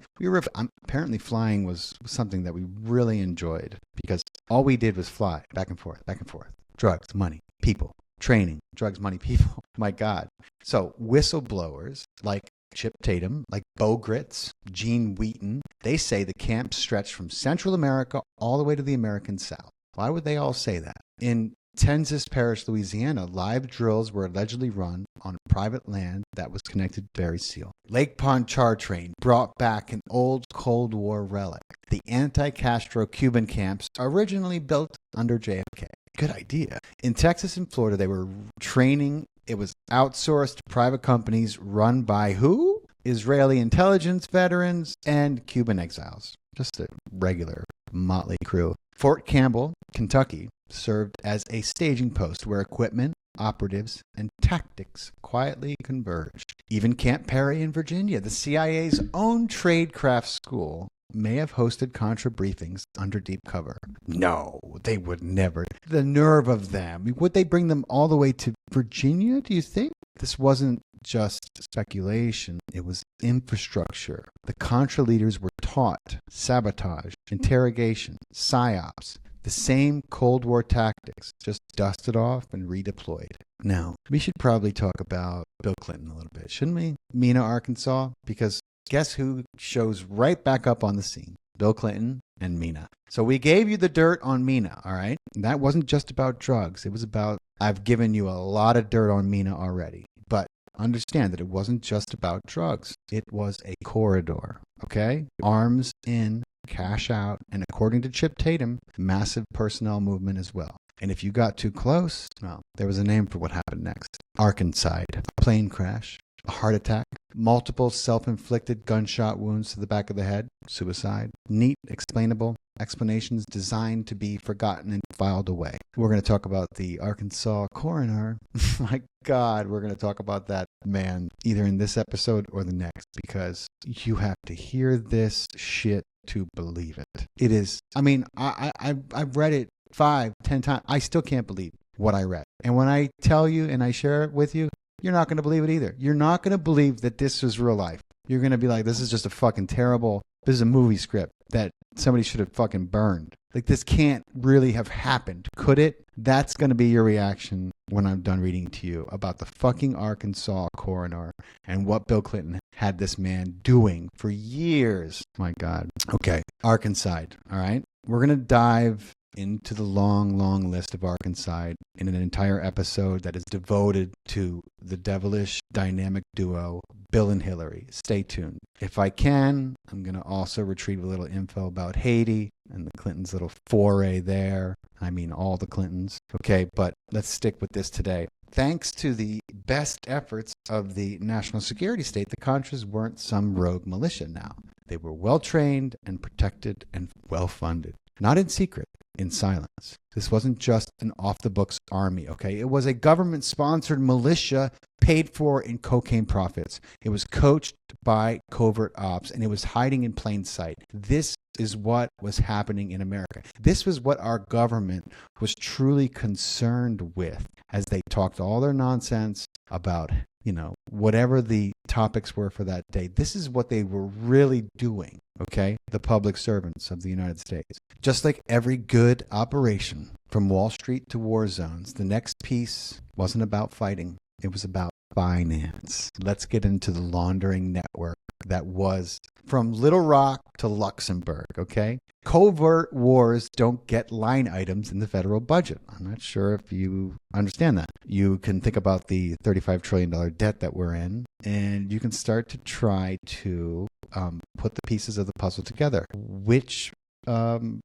Apparently flying was something that we really enjoyed because all we did was fly back and forth, back and forth. Drugs, money, people. Training, drugs, money, people. My God. So whistleblowers like Chip Tatum, like Bo Gritz, Gene Wheaton, they say the camp stretched from Central America all the way to the American South. Why would they all say that? In Tensas Parish, Louisiana, live drills were allegedly run on private land that was connected to Barry Seal. Lake Pontchartrain brought back an old Cold War relic, the anti-Castro Cuban camps originally built under JFK. Good idea. In Texas and Florida, they were training. It was outsourced to private companies run by who? Israeli intelligence veterans and Cuban exiles. Just a regular motley crew. Fort Campbell, Kentucky, served as a staging post where equipment, operatives, and tactics quietly converged. Even Camp Perry in Virginia, the CIA's own tradecraft school, may have hosted Contra briefings under deep cover. No, they would never. The nerve of them. Would they bring them all the way to Virginia, do you think? This wasn't just speculation. It was infrastructure. The Contra leaders were taught sabotage, interrogation, psyops, the same Cold War tactics, just dusted off and redeployed. Now, we should probably talk about Bill Clinton a little bit, shouldn't we? Mena, Arkansas, because guess who shows right back up on the scene? Bill Clinton and Mena. So we gave you the dirt on Mena, all right? And that wasn't just about drugs. It was about, I've given you a lot of dirt on Mena already. But understand that it wasn't just about drugs. It was a corridor, okay? Arms in, cash out, and according to Chip Tatum, massive personnel movement as well. And if you got too close, well, there was a name for what happened next. Arkanside, a plane crash, a heart attack, multiple self-inflicted gunshot wounds to the back of the head, suicide, neat, explainable explanations designed to be forgotten and filed away. We're going to talk about the Arkansas coroner. My God, we're going to talk about that man either in this episode or the next because you have to hear this shit to believe it. It is, I mean, I've read it 5, 10 times. I still can't believe what I read. And when I tell you and I share it with you, you're not going to believe it either. You're not going to believe that this is real life. You're going to be like, this is just a fucking terrible, this is a movie script that somebody should have fucking burned. Like, this can't really have happened. Could it? That's going to be your reaction when I'm done reading to you about the fucking Arkansas coroner and what Bill Clinton had this man doing for years. My God. Okay. Arkansas. All right. We're going to dive into the long, long list of Arkansas in an entire episode that is devoted to the devilish dynamic duo, Bill and Hillary. Stay tuned. If I can, I'm going to also retrieve a little info about Haiti and the Clintons' little foray there. I mean, all the Clintons. Okay, but let's stick with this today. Thanks to the best efforts of the national security state, the Contras weren't some rogue militia now. They were well-trained and protected and well-funded. Not in secret, in silence. This wasn't just an off-the-books army, okay? It was a government-sponsored militia paid for in cocaine profits. It was coached by covert ops, and it was hiding in plain sight. This is what was happening in America. This was what our government was truly concerned with as they talked all their nonsense about, you know, whatever the topics were for that day. This is what they were really doing, okay? The public servants of the United States. Just like every good operation, from Wall Street to war zones, the next piece wasn't about fighting. It was about finance. Let's get into the laundering network that was from Little Rock to Luxembourg, okay? Covert wars don't get line items in the federal budget. I'm not sure if you understand that. You can think about the $35 trillion debt that we're in, and you can start to try to put the pieces of the puzzle together. Which, the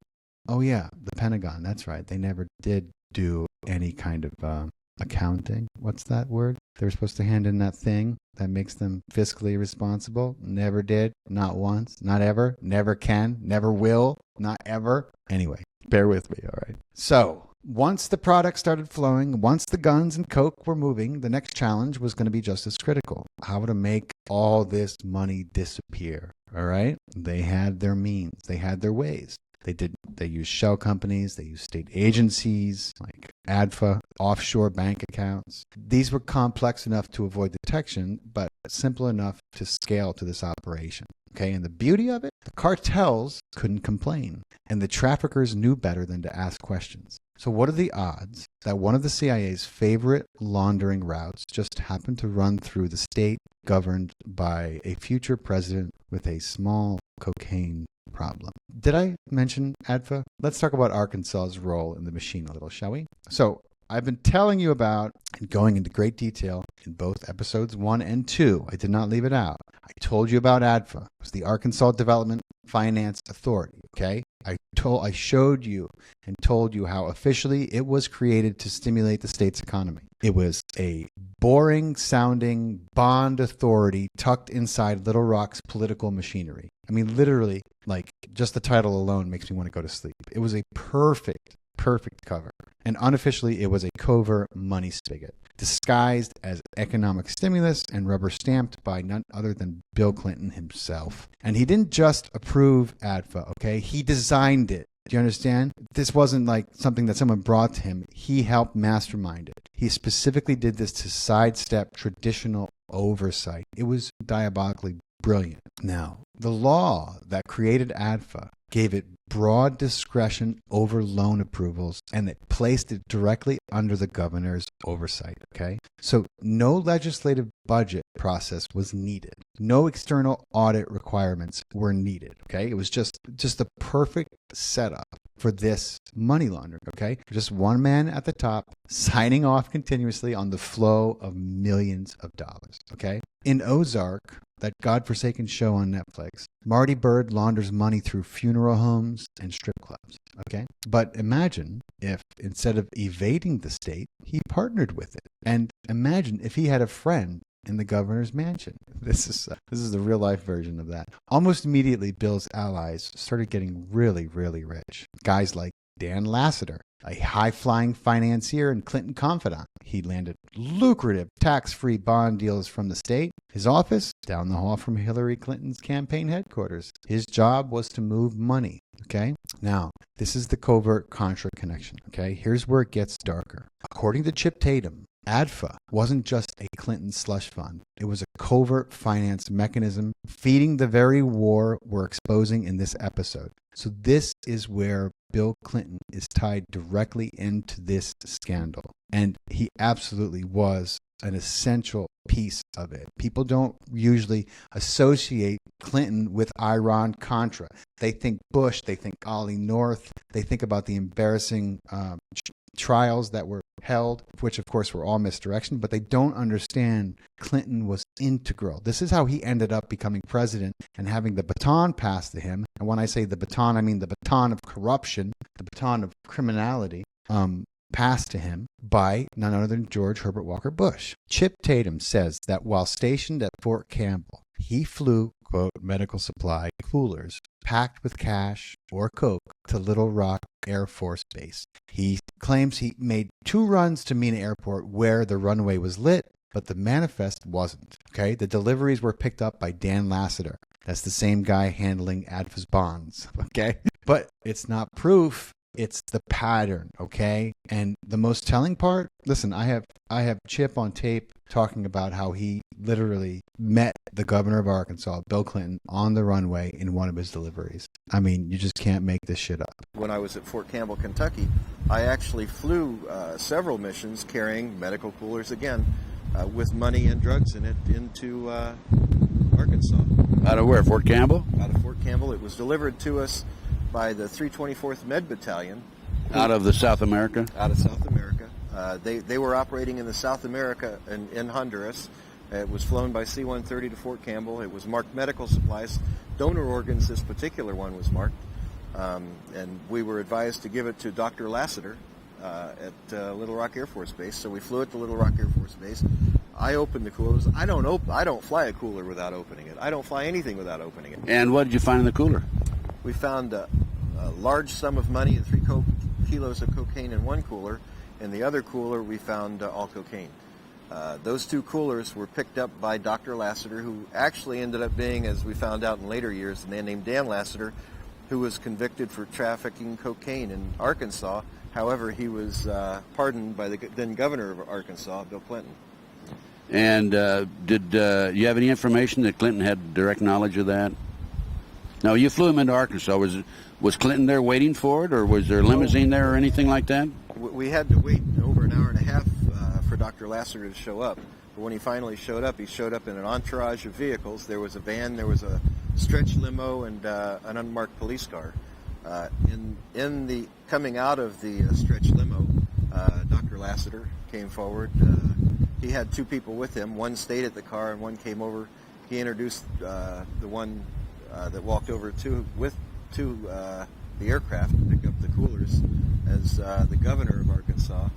Pentagon, that's right. They never did do any kind of accounting. What's that word? They were supposed to hand in that thing that makes them fiscally responsible. Never did. Not once. Not ever. Never can. Never will. Not ever. Anyway, bear with me, all right? So, once the product started flowing, once the guns and coke were moving, the next challenge was going to be just as critical. How to make all this money disappear, all right? They had their means. They had their ways. They used shell companies, they used state agencies like ADFA, offshore bank accounts. These were complex enough to avoid detection, but simple enough to scale to this operation. Okay, and the beauty of it, the cartels couldn't complain, and the traffickers knew better than to ask questions. So what are the odds that one of the CIA's favorite laundering routes just happened to run through the state governed by a future president with a small cocaine problem? Did I mention ADFA? Let's talk about Arkansas's role in the machine a little, shall we? So I've been telling you about and going into great detail in both episodes 1 and 2. I did not leave it out. I told you about ADFA. It was the Arkansas Development Finance Authority, okay? I showed you and told you how officially it was created to stimulate the state's economy. It was a boring-sounding bond authority tucked inside Little Rock's political machinery. I mean, literally, like, just the title alone makes me want to go to sleep. It was a perfect cover. And unofficially, it was a covert money spigot, disguised as economic stimulus and rubber stamped by none other than Bill Clinton himself. And he didn't just approve ADFA, okay? He designed it. Do you understand? This wasn't like something that someone brought to him. He helped mastermind it. He specifically did this to sidestep traditional oversight. It was diabolically brilliant. Now, the law that created ADFA gave it broad discretion over loan approvals, and it placed it directly under the governor's oversight, okay? So no legislative budget process was needed. No external audit requirements were needed, okay? It was just the perfect setup for this money laundering, okay? Just one man at the top signing off continuously on the flow of millions of dollars, okay? In Ozark, that godforsaken show on Netflix, Marty Bird launders money through funeral homes and strip clubs, okay? But imagine if instead of evading the state, he partnered with it. And imagine if he had a friend in the governor's mansion. This is the real life version of that. Almost immediately, Bill's allies started getting really, really rich. Guys like Dan Lassiter, a high-flying financier and Clinton confidant. He landed lucrative tax-free bond deals from the state. His office, down the hall from Hillary Clinton's campaign headquarters. His job was to move money, okay? Now, this is the covert Contra connection, okay? Here's where it gets darker. According to Chip Tatum, ADFA wasn't just a Clinton slush fund. It was a covert finance mechanism feeding the very war we're exposing in this episode. So this is where Bill Clinton is tied directly into this scandal. And he absolutely was an essential piece of it. People don't usually associate Clinton with Iran-Contra. They think Bush, they think Ollie North, they think about the embarrassing trials that were held, which of course were all misdirection, but they don't understand Clinton was integral. This is how he ended up becoming president and having the baton passed to him. And when I say the baton, I mean the baton of corruption, the baton of criminality, passed to him by none other than George Herbert Walker Bush. Chip Tatum says that while stationed at Fort Campbell, he flew, quote, medical supply coolers packed with cash or coke to Little Rock Air Force Base. He claims he made 2 runs to Mena Airport where the runway was lit, but the manifest wasn't. Okay, the deliveries were picked up by Dan Lassiter. That's the same guy handling ADFA's bonds. Okay, but it's not proof. It's the pattern, okay? And the most telling part, listen, I have Chip on tape talking about how he literally met the governor of Arkansas, Bill Clinton, on the runway in one of his deliveries. I mean, you just can't make this shit up. When I was at Fort Campbell, Kentucky, I actually flew several missions carrying medical coolers again with money and drugs in it into Arkansas. Out of where? Fort Campbell? Out of Fort Campbell. It was delivered to us by the 324th Med Battalion. Out of the South America? Out of South America. They were operating in the South America in Honduras. It was flown by C-130 to Fort Campbell. It was marked medical supplies. Donor organs, this particular one was marked. And we were advised to give it to Dr. Lassiter at Little Rock Air Force Base. So we flew it to Little Rock Air Force Base. I opened the coolers. I don't fly a cooler without opening it. I don't fly anything without opening it. And what did you find in the cooler? We found a large sum of money and 3 kilos of cocaine in one cooler. In the other cooler, we found all cocaine. Those 2 coolers were picked up by Dr. Lassiter, who actually ended up being, as we found out in later years, a man named Dan Lassiter, who was convicted for trafficking cocaine in Arkansas. However, he was pardoned by the then governor of Arkansas, Bill Clinton. And did you have any information that Clinton had direct knowledge of that? No, you flew him into Arkansas. Was Clinton there waiting for it, or was there a limousine there or anything like that? We had to wait over an hour and a half for Dr. Lassiter to show up. But when he finally showed up, he showed up in an entourage of vehicles. There was a van, there was a stretch limo, and an unmarked police car. In the coming out of the stretch limo, Dr. Lassiter came forward. He had 2 people with him. One stayed at the car, and one came over. He introduced the one that walked over to the aircraft to pick up the coolers as the governor of Arkansas.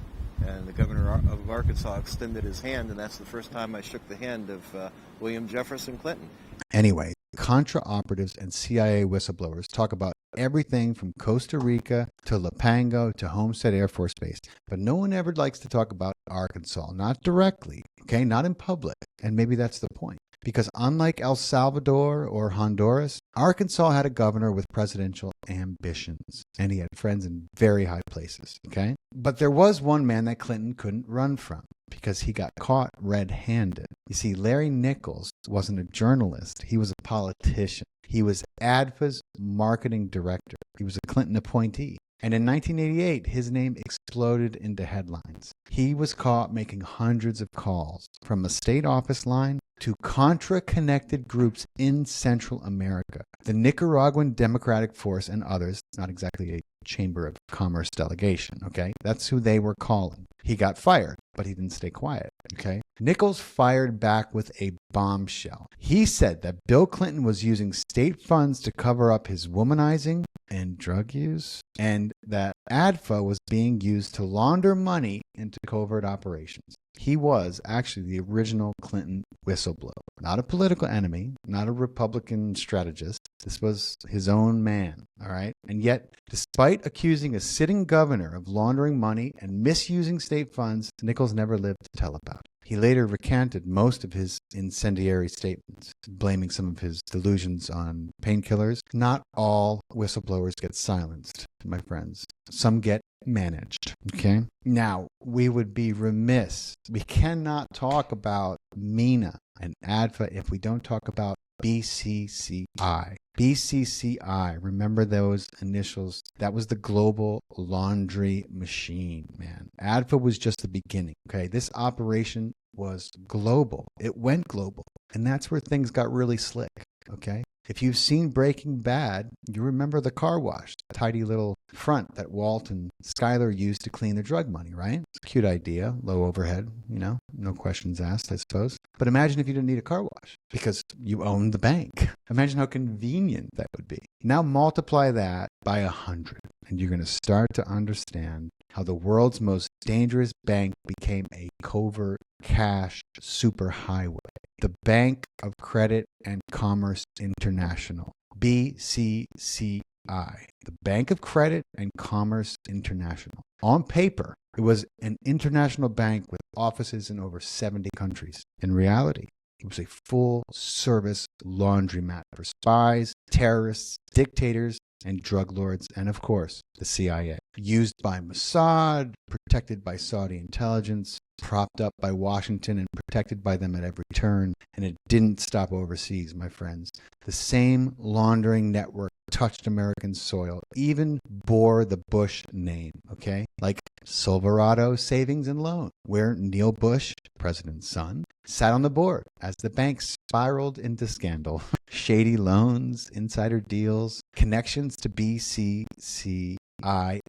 And the governor of Arkansas extended his hand, and that's the first time I shook the hand of William Jefferson Clinton. Anyway, Contra operatives and CIA whistleblowers talk about everything from Costa Rica to Lepango to Homestead Air Force Base. But no one ever likes to talk about Arkansas, not directly, okay, not in public. And maybe that's the point. Because unlike El Salvador or Honduras, Arkansas had a governor with presidential ambitions, and he had friends in very high places, okay? But there was one man that Clinton couldn't run from because he got caught red-handed. You see, Larry Nichols wasn't a journalist. He was a politician. He was ADFA's marketing director. He was a Clinton appointee. And in 1988, his name exploded into headlines. He was caught making hundreds of calls from a state office line to Contra-connected groups in Central America. The Nicaraguan Democratic Force and others, not exactly a Chamber of Commerce delegation, okay? That's who they were calling. He got fired, but he didn't stay quiet, okay? Nichols fired back with a bombshell. He said that Bill Clinton was using state funds to cover up his womanizing and drug use, and that ADFA was being used to launder money into covert operations. He was actually the original Clinton whistleblower, not a political enemy, not a Republican strategist. This was his own man, all right? And yet, despite accusing a sitting governor of laundering money and misusing state funds, Nichols never lived to tell about it. He later recanted most of his incendiary statements, blaming some of his delusions on painkillers. Not all whistleblowers get silenced, my friends. Some get managed, okay? Now, we would be remiss. We cannot talk about MENA and ADFA if we don't talk about BCCI. BCCI, remember those initials? That was the global laundry machine, man. ADFA was just the beginning, okay? This operation was global. It went global. And that's where things got really slick, okay? If you've seen Breaking Bad, you remember the car wash, the tidy little front that Walt and Skyler used to clean the drug money, right? It's a cute idea, low overhead, no questions asked, I suppose. But imagine if you didn't need a car wash because you owned the bank. Imagine how convenient that would be. Now multiply that by 100, and you're going to start to understand how the world's most dangerous bank became a covert cash superhighway. The Bank of Credit and Commerce International, BCCI, the Bank of Credit and Commerce International. On paper, it was an international bank with offices in over 70 countries. In reality, it was a full-service laundromat for spies, terrorists, dictators, and drug lords, and of course, the CIA. Used by Mossad, protected by Saudi intelligence, propped up by Washington and protected by them at every turn. And it didn't stop overseas, my friends. The same laundering network touched American soil, even bore the Bush name, okay? Like Silverado Savings and Loan, where Neil Bush, president's son, sat on the board as the bank spiraled into scandal. Shady loans, insider deals, connections to BCCI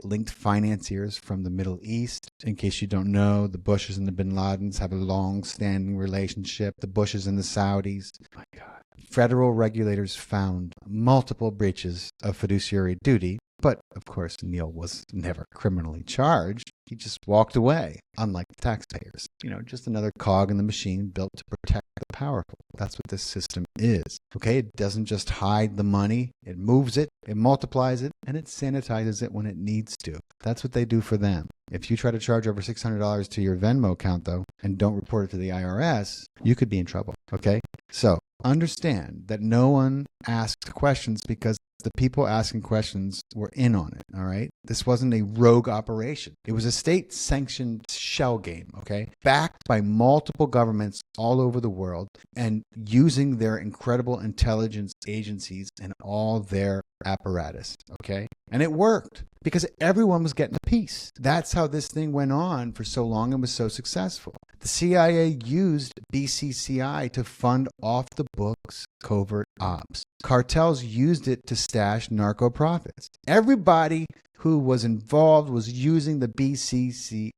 linked financiers from the Middle East. In case you don't know, the Bushes and the Bin Ladens have a long-standing relationship. The Bushes and the Saudis. My God. Federal regulators found multiple breaches of fiduciary duty, but of course Neil was never criminally charged. He just walked away, unlike the taxpayers. Just another cog in the machine built to protect the powerful. That's what this system is. Okay, it doesn't just hide the money, it moves it, it multiplies it, and it sanitizes it when it needs to. That's what they do for them. If you try to charge over $600 to your Venmo account, though, and don't report it to the IRS, you could be in trouble, okay? So understand that no one asked questions because the people asking questions were in on it, all right? This wasn't a rogue operation. It was a state-sanctioned shell game, okay? Backed by multiple governments all over the world and using their incredible intelligence agencies and all their apparatus, okay? And it worked because everyone was getting a piece. That's how this thing went on for so long and was so successful. The CIA used BCCI to fund off-the-books covert ops. Cartels used it to stash narco profits. Everybody who was involved was using the BCCI.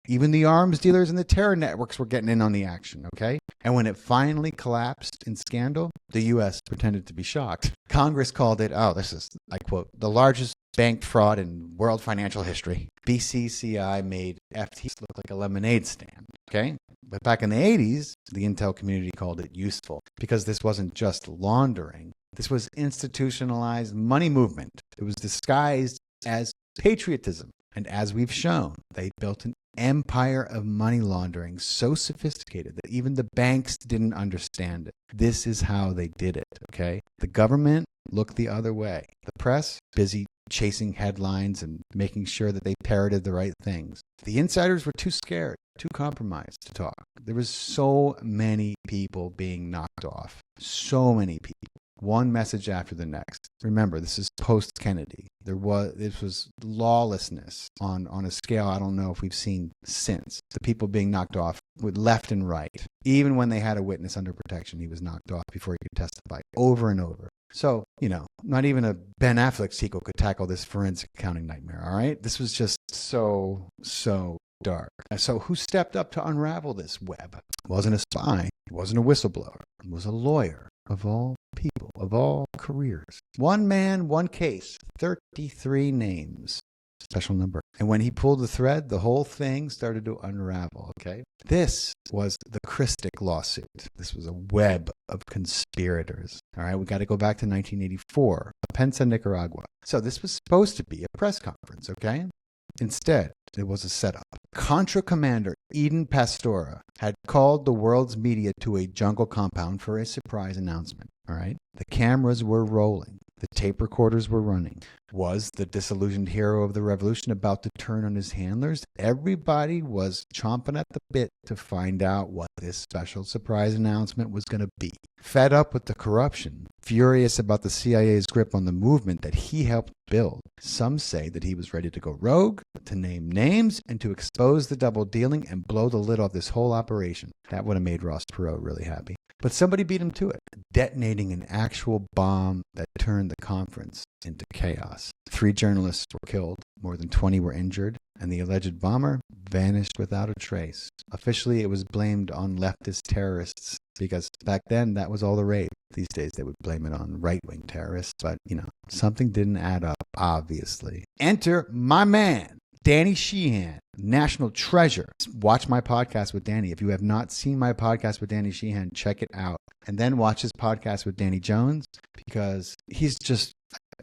Even the arms dealers and the terror networks were getting in on the action, okay? And when it finally collapsed in scandal, the U.S. pretended to be shocked. Congress called it, this is, I quote, the largest bank fraud in world financial history. BCCI made FTs look like a lemonade stand, okay? But back in the 80s, the intel community called it useful because this wasn't just laundering. This was institutionalized money movement. It was disguised as patriotism. And as we've shown, they built an empire of money laundering so sophisticated that even the banks didn't understand it. This is how they did it, okay? The government looked the other way. The press, busy chasing headlines and making sure that they parroted the right things. The insiders were too scared, too compromised to talk. There was so many people being knocked off. So many people. One message after the next. Remember, this is post-Kennedy. This was lawlessness on a scale I don't know if we've seen since. The people being knocked off with left and right. Even when they had a witness under protection, he was knocked off before he could testify over and over. So, not even a Ben Affleck sequel could tackle this forensic accounting nightmare, all right? This was just so dark. So who stepped up to unravel this web? It wasn't a spy. It wasn't a whistleblower. It was a lawyer. Of all people, of all careers. One man, one case, 33 names. Special number. And when he pulled the thread, the whole thing started to unravel, okay? This was the Christic lawsuit. This was a web of conspirators. All right, we got to go back to 1984, Pence, Nicaragua. So this was supposed to be a press conference, okay? Instead, it was a setup. Contra commander Eden Pastora had called the world's media to a jungle compound for a surprise announcement. All right? The cameras were rolling. The tape recorders were running. Was the disillusioned hero of the revolution about to turn on his handlers? Everybody was chomping at the bit to find out what this special surprise announcement was going to be. Fed up with the corruption, furious about the CIA's grip on the movement that he helped build, some say that he was ready to go rogue, to name names, and to expose the double dealing and blow the lid off this whole operation. That would have made Ross Perot really happy. But somebody beat him to it, detonating an actual bomb that turned the conference into chaos. 3 journalists were killed, more than 20 were injured, and the alleged bomber vanished without a trace. Officially, it was blamed on leftist terrorists because back then that was all the rage. These days they would blame it on right-wing terrorists, but, something didn't add up, obviously. Enter my man, Danny Sheehan, national treasure. Watch my podcast with Danny. If you have not seen my podcast with Danny Sheehan, check it out. And then watch his podcast with Danny Jones because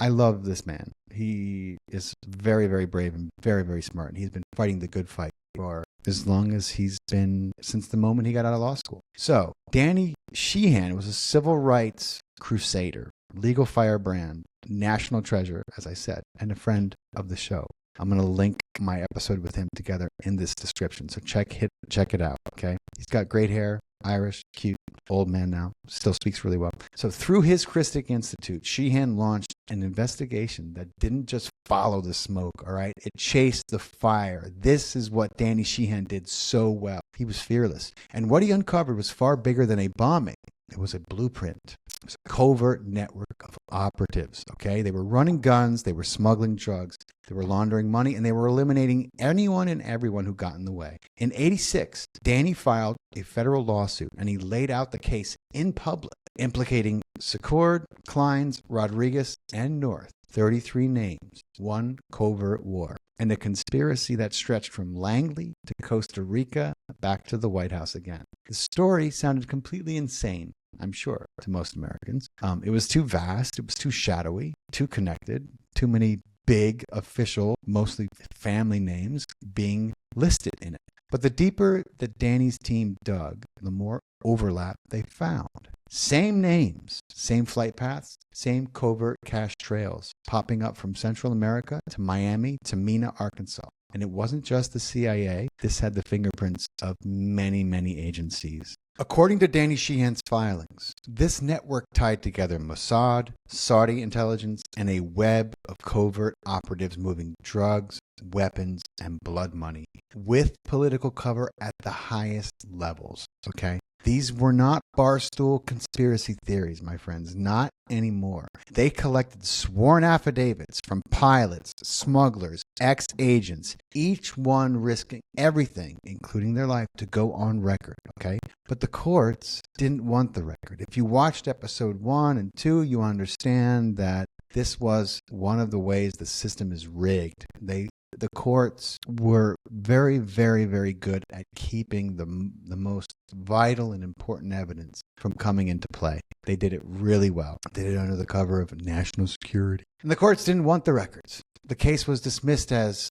I love this man. He is very, very brave and very, very smart. And he's been fighting the good fight for as long as he's been, since the moment he got out of law school. So Danny Sheehan was a civil rights crusader. legal firebrand, national treasure, as I said, and a friend of the show. I'm going to link my episode with him together in this description. So check it out, okay? He's got great hair, Irish, cute, old man now, still speaks really well. So through his Christic Institute, Sheehan launched an investigation that didn't just follow the smoke, all right? It chased the fire. This is what Danny Sheehan did so well. He was fearless. And what he uncovered was far bigger than a bombing. It was a blueprint. It was a covert network of operatives, okay? They were running guns, they were smuggling drugs, they were laundering money, and they were eliminating anyone and everyone who got in the way. In '86, Danny filed a federal lawsuit, and he laid out the case in public, implicating Secord, Kleins, Rodriguez, and North. 33 names, one covert war, and a conspiracy that stretched from Langley to Costa Rica back to the White House again. The story sounded completely insane, I'm sure, to most Americans. It was too vast, it was too shadowy, too connected, too many big, official, mostly family names being listed in it. But the deeper that Danny's team dug, the more overlap they found. Same names, same flight paths, same covert cash trails popping up from Central America to Miami to Mena, Arkansas. And it wasn't just the CIA. This had the fingerprints of many, many agencies. According to Danny Sheehan's filings, this network tied together Mossad, Saudi intelligence, and a web of covert operatives moving drugs, weapons, and blood money with political cover at the highest levels, okay? These were not barstool conspiracy theories, my friends, not anymore. They collected sworn affidavits from pilots, smugglers, ex-agents, each one risking everything, including their life, to go on record, okay? But the courts didn't want the record. If you watched episode 1 and 2, you understand that this was one of the ways the system is rigged. The courts were very, very, very good at keeping the most vital and important evidence from coming into play. They did it really well. They did it under the cover of national security. And the courts didn't want the records. The case was dismissed as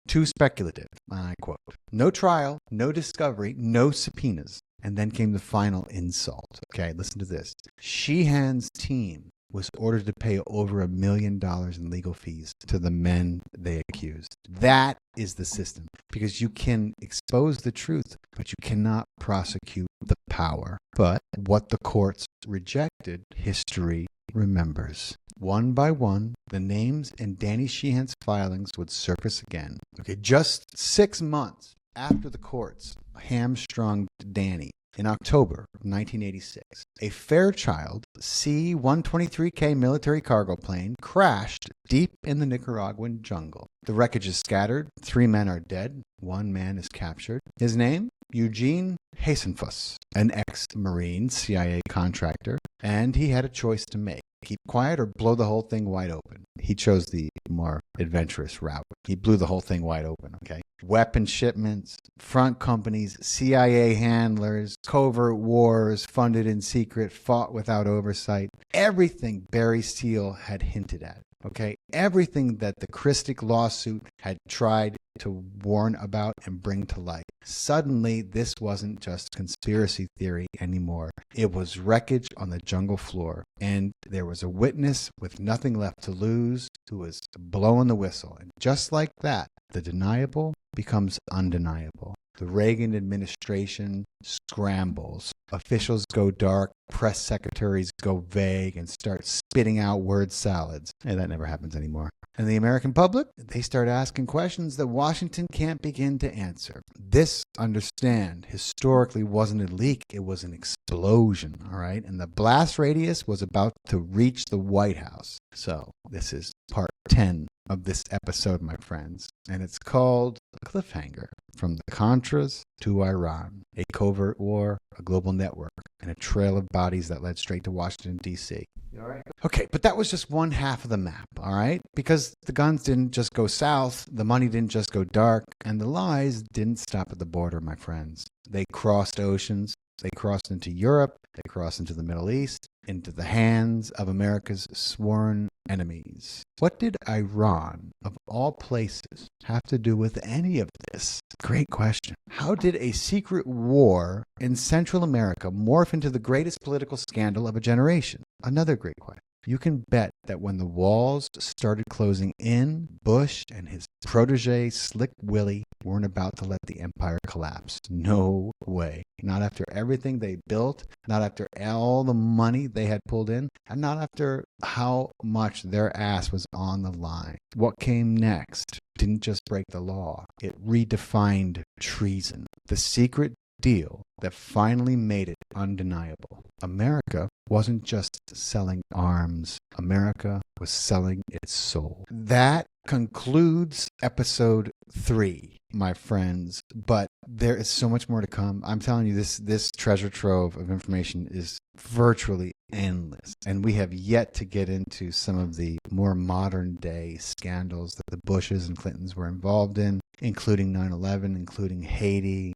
too speculative, I quote. No trial, no discovery, no subpoenas. And then came the final insult. Okay, listen to this. Sheehan's team was ordered to pay over $1 million in legal fees to the men they accused. That is the system, because you can expose the truth, but you cannot prosecute the power. But what the courts rejected, history remembers. One by one, the names in Danny Sheehan's filings would surface again. Okay, just 6 months after the courts hamstrung Danny, in October of 1986, a Fairchild C-123K military cargo plane crashed deep in the Nicaraguan jungle. The wreckage is scattered. 3 men are dead. 1 man is captured. His name? Eugene Hasenfuss, an ex-Marine CIA contractor, and he had a choice to make. Keep quiet or blow the whole thing wide open. He chose the more adventurous route. He blew the whole thing wide open, okay? Weapon shipments, front companies, CIA handlers, covert wars funded in secret, fought without oversight. Everything Barry Steele had hinted at, okay? Everything that the Christic lawsuit had tried to warn about and bring to light. Suddenly, this wasn't just conspiracy theory anymore. It was wreckage on the jungle floor. And there was a witness with nothing left to lose who was blowing the whistle. And just like that, the deniable becomes undeniable. The Reagan administration scrambles. Officials go dark, press secretaries go vague and start spitting out word salads. And that never happens anymore. And the American public, they start asking questions that Washington can't begin to answer. This, understand, historically wasn't a leak, it was an explosion, all right? And the blast radius was about to reach the White House. So this is part 10 of this episode, my friends. And it's called Cliffhanger. From the Contras to Iran, a covert war, a global network, and a trail of bodies that led straight to Washington, D.C. All right. Okay, but that was just one half of the map, all right? Because the guns didn't just go south, the money didn't just go dark, and the lies didn't stop at the border, my friends. They crossed oceans, they crossed into Europe, they crossed into the Middle East, into the hands of America's sworn enemies. What did Iran, of all places, have to do with any of this? Great question. How did a secret war in Central America morph into the greatest political scandal of a generation? Another great question. You can bet that when the walls started closing in, Bush and his protege, Slick Willie, weren't about to let the empire collapse. No way. Not after everything they built, not after all the money they had pulled in, and not after how much their ass was on the line. What came next didn't just break the law. It redefined treason. The secret deal that finally made it undeniable. America wasn't just selling arms. America was selling its soul. That concludes episode 3, my friends. But there is so much more to come. I'm telling you, this treasure trove of information is virtually endless. And we have yet to get into some of the more modern day scandals that the Bushes and Clintons were involved in, including 9/11, including Haiti,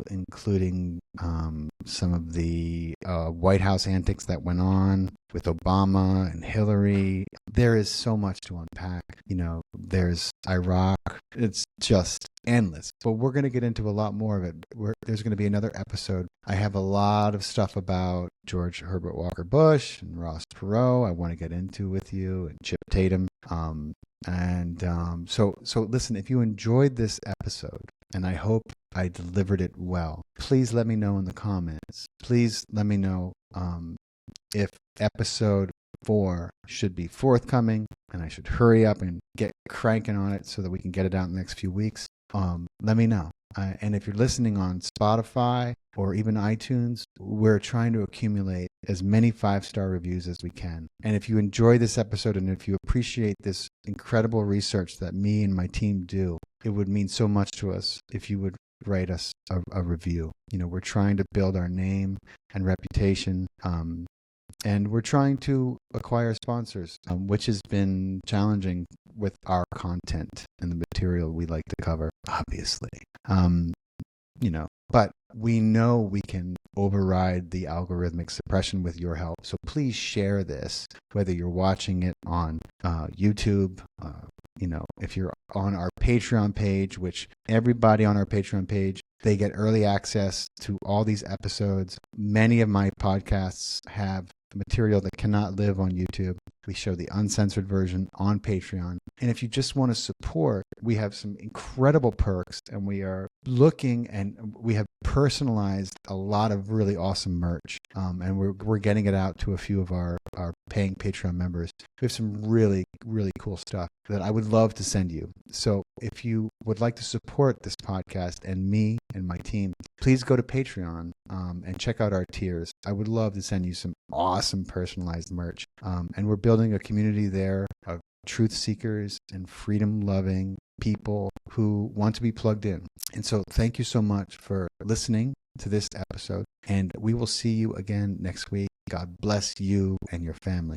including some of the White House antics that went on with Obama and Hillary. There is so much to unpack. There's Iraq. It's just endless. But we're going to get into a lot more of it. There's going to be another episode. I have a lot of stuff about George Herbert Walker Bush and Ross Perot I want to get into with you, and Chip Tatum. So listen, if you enjoyed this episode, and I hope I delivered it well, please let me know in the comments. Please let me know if episode 4 should be forthcoming, and I should hurry up and get cranking on it so that we can get it out in the next few weeks. Let me know. And if you're listening on Spotify or even iTunes, we're trying to accumulate as many 5-star reviews as we can. And if you enjoy this episode, and if you appreciate this incredible research that me and my team do, it would mean so much to us if you would write us a review. We're trying to build our name and reputation, and we're trying to acquire sponsors, which has been challenging with our content and the material we like to cover, obviously. But we know we can override the algorithmic suppression with your help. So please share this, whether you're watching it on YouTube, if you're on our Patreon page, which everybody on our Patreon page, they get early access to all these episodes. Many of my podcasts have material that cannot live on YouTube. We show the uncensored version on Patreon. And if you just want to support, we have some incredible perks, and we are looking, and we have personalized a lot of really awesome merch. And we're getting it out to a few of our paying Patreon members. We have some really, really cool stuff that I would love to send you. So if you would like to support this podcast and me and my team, please go to Patreon and check out our tiers. I would love to send you some awesome personalized merch. And we're building a community there of truth seekers and freedom-loving people who want to be plugged in. And so thank you so much for listening to this episode, and we will see you again next week. God bless you and your family.